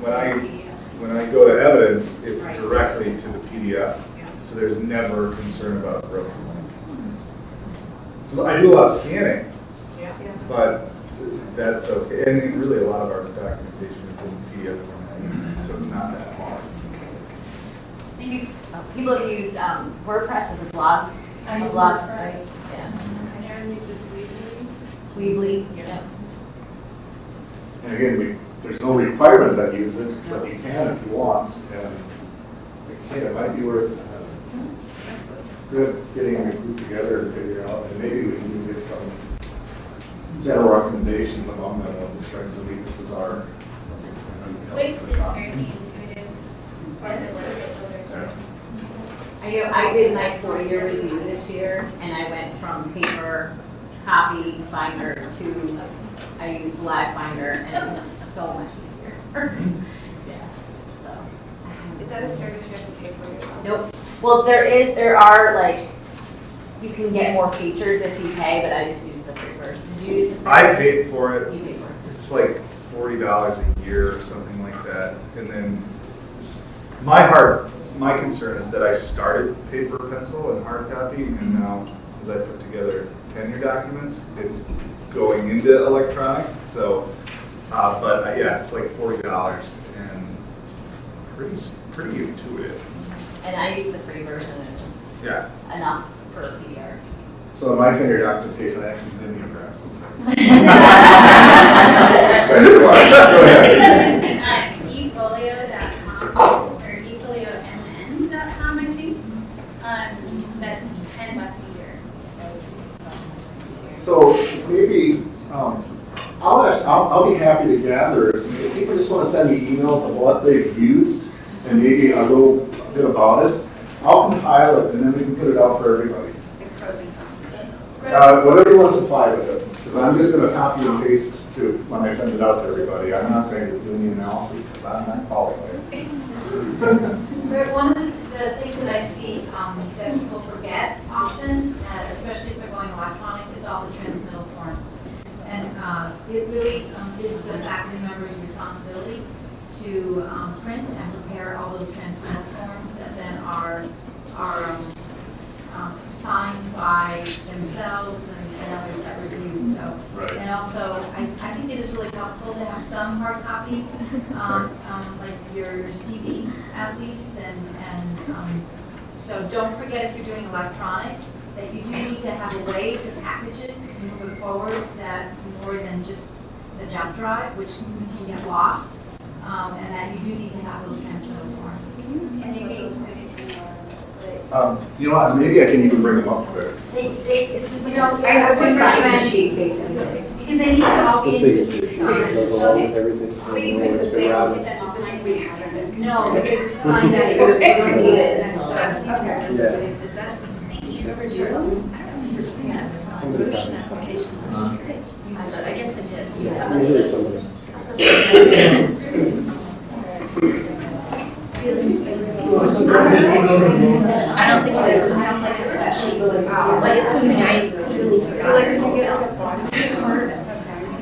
Speaker 5: when I go to evidence, it's directly to the PDF. So there's never concern about growth. So I do a lot of scanning, but that's okay. And really a lot of our documentation is in PDF format, so it's not that hard.
Speaker 14: People have used WordPress as a blog.
Speaker 4: I use
Speaker 14: blog,
Speaker 4: WordPress.
Speaker 14: Yeah.
Speaker 4: And Aaron uses
Speaker 14: Weebly. Yeah.
Speaker 6: And again, there's no requirement that you use it, but you can if you want. And again, it might be worth good getting a group together and figure out, and maybe we can get some general recommendations among them, what the strengths and weaknesses are.
Speaker 11: Wix is fairly intuitive. As it works.
Speaker 14: I did my 4-year review this year, and I went from paper copy binder to, I used live binder, and it was so much easier. Yeah, so.
Speaker 11: Is that a service you have to pay for yourself?
Speaker 14: Nope. Well, there are like, you can get more features if you pay, but I just used the free version. Did you use the free
Speaker 5: I
Speaker 14: version?
Speaker 5: paid for it.
Speaker 14: You paid for it.
Speaker 5: It's like $40 a year or something like that. And then my concern is that I started paper, pencil, and hard copy, and now as I put together tenure documents, it's going into electronic. So, yeah, it's like $40 and pretty intuitive.
Speaker 14: And I used the free version, and it was
Speaker 5: Yeah.
Speaker 14: enough for PR.
Speaker 6: So in my tenure documentation, I actually didn't even grab something. Go ahead.
Speaker 11: efolio.com or efolio.mn.com, I think. That's $10 a year.
Speaker 6: So maybe, I'll be happy to gather, if people just want to send me emails of what they've used and maybe a little bit about it, I'll compile it and then we can put it out for everybody.
Speaker 11: Like pros and cons.
Speaker 6: Whatever you want to supply with it, because I'm just going to copy and paste to when I send it out to everybody. I'm not going to do any analysis because I'm not qualified.
Speaker 4: One of the things that I see that people forget often, especially if they're going electronic, is all the transmittal forms. And it really is the faculty member's responsibility to print and prepare all those transmittal forms that then are signed by themselves and others that review. So,
Speaker 6: Right.
Speaker 4: and also, I think it is really helpful to have some hard copy, like your CV at least, and so don't forget if you're doing electronic that you do need to have a way to package it to move it forward. That's more than just the jump drive, which can get lost, and that you do need to have those transmittal forms.
Speaker 11: Can they be included in
Speaker 6: You know what, maybe I can even bring them up quick.
Speaker 4: It's just,
Speaker 14: I would recommend sheet basically.
Speaker 4: because they need to all be individually signed.
Speaker 11: But you said that they don't get that online, we have it.
Speaker 4: No, because it's signed that you don't need it, and so.
Speaker 11: Is that, thank you. I guess I did. I don't think it is. It sounds like just a sheet. Like it's something I usually feel like when you get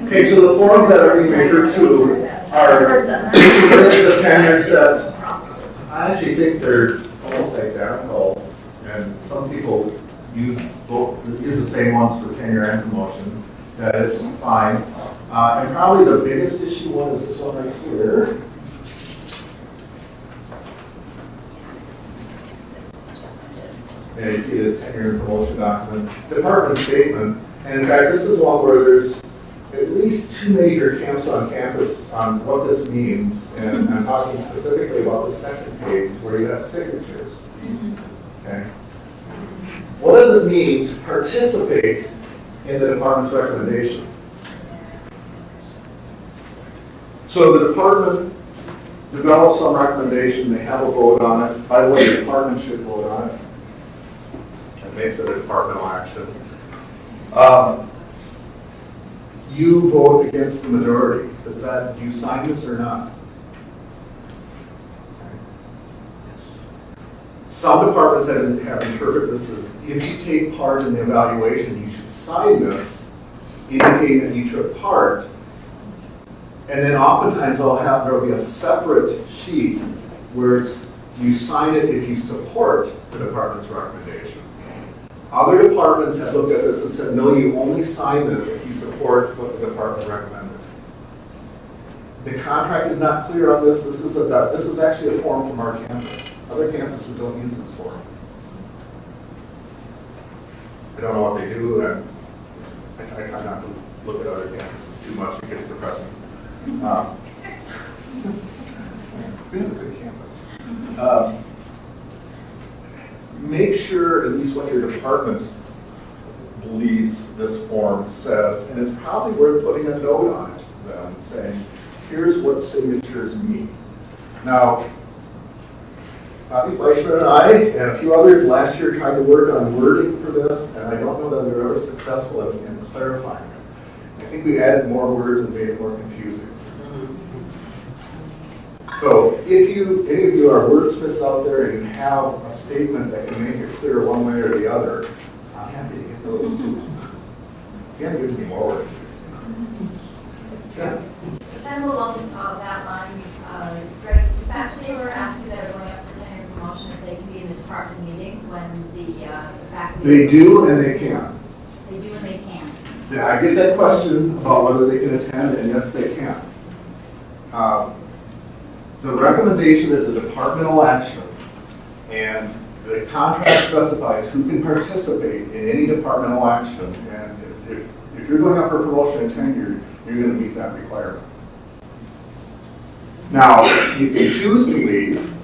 Speaker 6: Okay, so the forms that are being referred to are the tenure set. I actually think they're almost identical, and some people use the same ones for tenure and promotion. That is fine. And probably the biggest issue one is this one right here. And you see this tenure and promotion document, department statement. And in fact, this is one where there's at least 2 major camps on campus on what this means. And I'm talking specifically about the second page where you have signatures. Okay. What does it mean to participate in the department's recommendation? So the department develops some recommendation, they have a vote on it. By the way, the department should vote on it. It makes it a departmental action. You vote against the majority. Do you sign this or not? Some departments have interpreted this as if you take part in the evaluation, you should sign this, indicating that you took part. And then oftentimes there'll be a separate sheet where you sign it if you support the department's recommendation. Other departments have looked at this and said, no, you only sign this if you support what the department recommended. The contract is not clear on this. This is actually a form from our campus. Other campuses don't use this form. I don't know what they do. I try not to look at other campuses too much. It gets depressing. We have a good campus. Make sure at least what your department believes this form says, and it's probably worth putting a note on it then, saying, here's what signatures mean. Now, Bobby Fleischman and I, and a few others last year tried to work on wording for this, and I don't know that we were ever successful in clarifying it. I think we added more words and made it more confusing. So if any of you are wordsmiths out there and you have a statement that can make it clear one way or the other, I'm happy to get those too. See, I'm giving you more work. Yeah.
Speaker 4: Then along that line, Greg, the faculty were asking that are going up for tenure and promotion if they can be in the department meeting when the faculty.
Speaker 6: They do and they can.
Speaker 4: They do and they can.
Speaker 6: Yeah, I get that question about whether they can attend, and yes, they can. The recommendation is a departmental action, and the contract specifies who can participate in any departmental action, and if you're going up for promotion and tenure, you're going to meet that requirement. Now, you can choose to leave,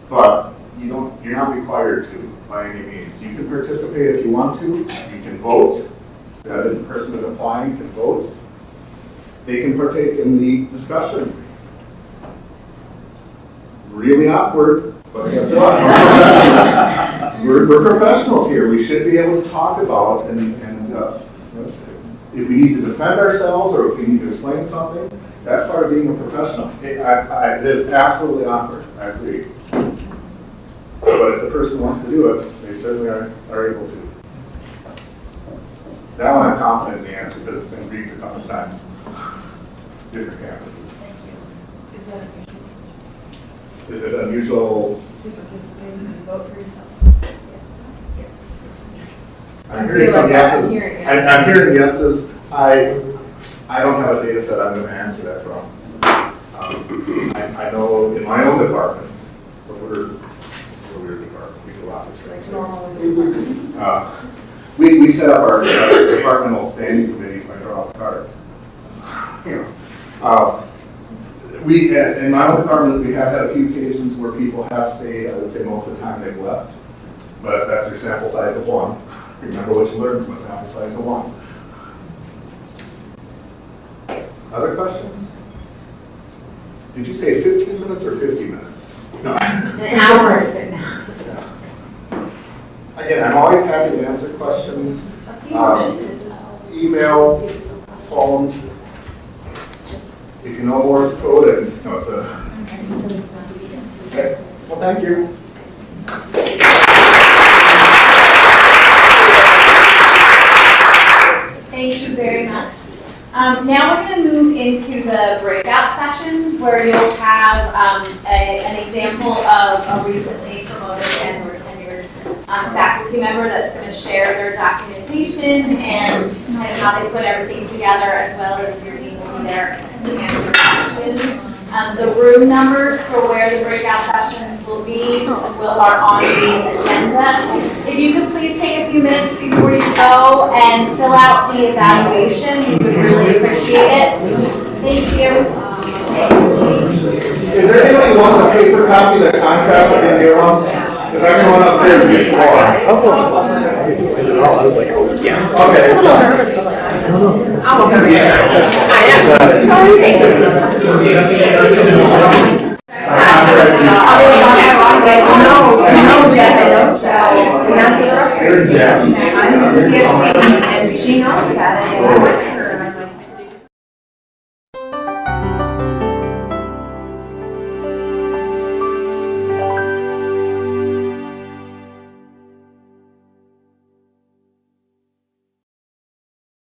Speaker 6: but you're not required to by any means. You can participate if you want to. You can vote. That is, the person who's applying can vote. They can partake in the discussion. Really awkward, but guess what? We're professionals here. We should be able to talk about and if we need to defend ourselves or if we need to explain something, that's part of being a professional. It is absolutely awkward, I agree. But if the person wants to do it, they certainly are able to. That one I'm confident in the answer because it's been briefed a couple of times. Different campuses.
Speaker 4: Thank you. Is that unusual?
Speaker 6: Is it unusual?
Speaker 4: To participate and vote for yourself?
Speaker 6: I'm hearing some yeses. I'm hearing yeses. I don't have a data set I'm going to answer that from. I know in my own department, but we're a weird department. We do lots of strange things. We set up our departmental standing committees by drawing cards. In my own department, we have had a few occasions where people have stayed. I would say most of the time they've left, but that's your sample size of one. Remember what you learned from a sample size of one. Other questions? Did you say 15 minutes or 50 minutes? No.
Speaker 14: An hour.
Speaker 6: Again, I'm always happy to answer questions. Email, phone. If you know Morse code, and no, it's a. Okay. Well, thank you.
Speaker 1: Thank you very much. Now we're going to move into the breakout sessions where you'll have an example of a recently promoted and or tenured faculty member that's going to share their documentation and kind of how they put everything together, as well as your team will be there to answer questions. The room numbers for where the breakout sessions will be are on the agenda. If you could please take a few minutes before you go and fill out the evaluation, we would really appreciate it. Thank you.
Speaker 6: Is there anybody who wants a paper copy of the contract with the one? Because I can run upstairs and get more. Yes. Okay.
Speaker 7: I'm okay. I am. No, Jeff knows that. And that's the frustrating. I'm CSB, and she knows that.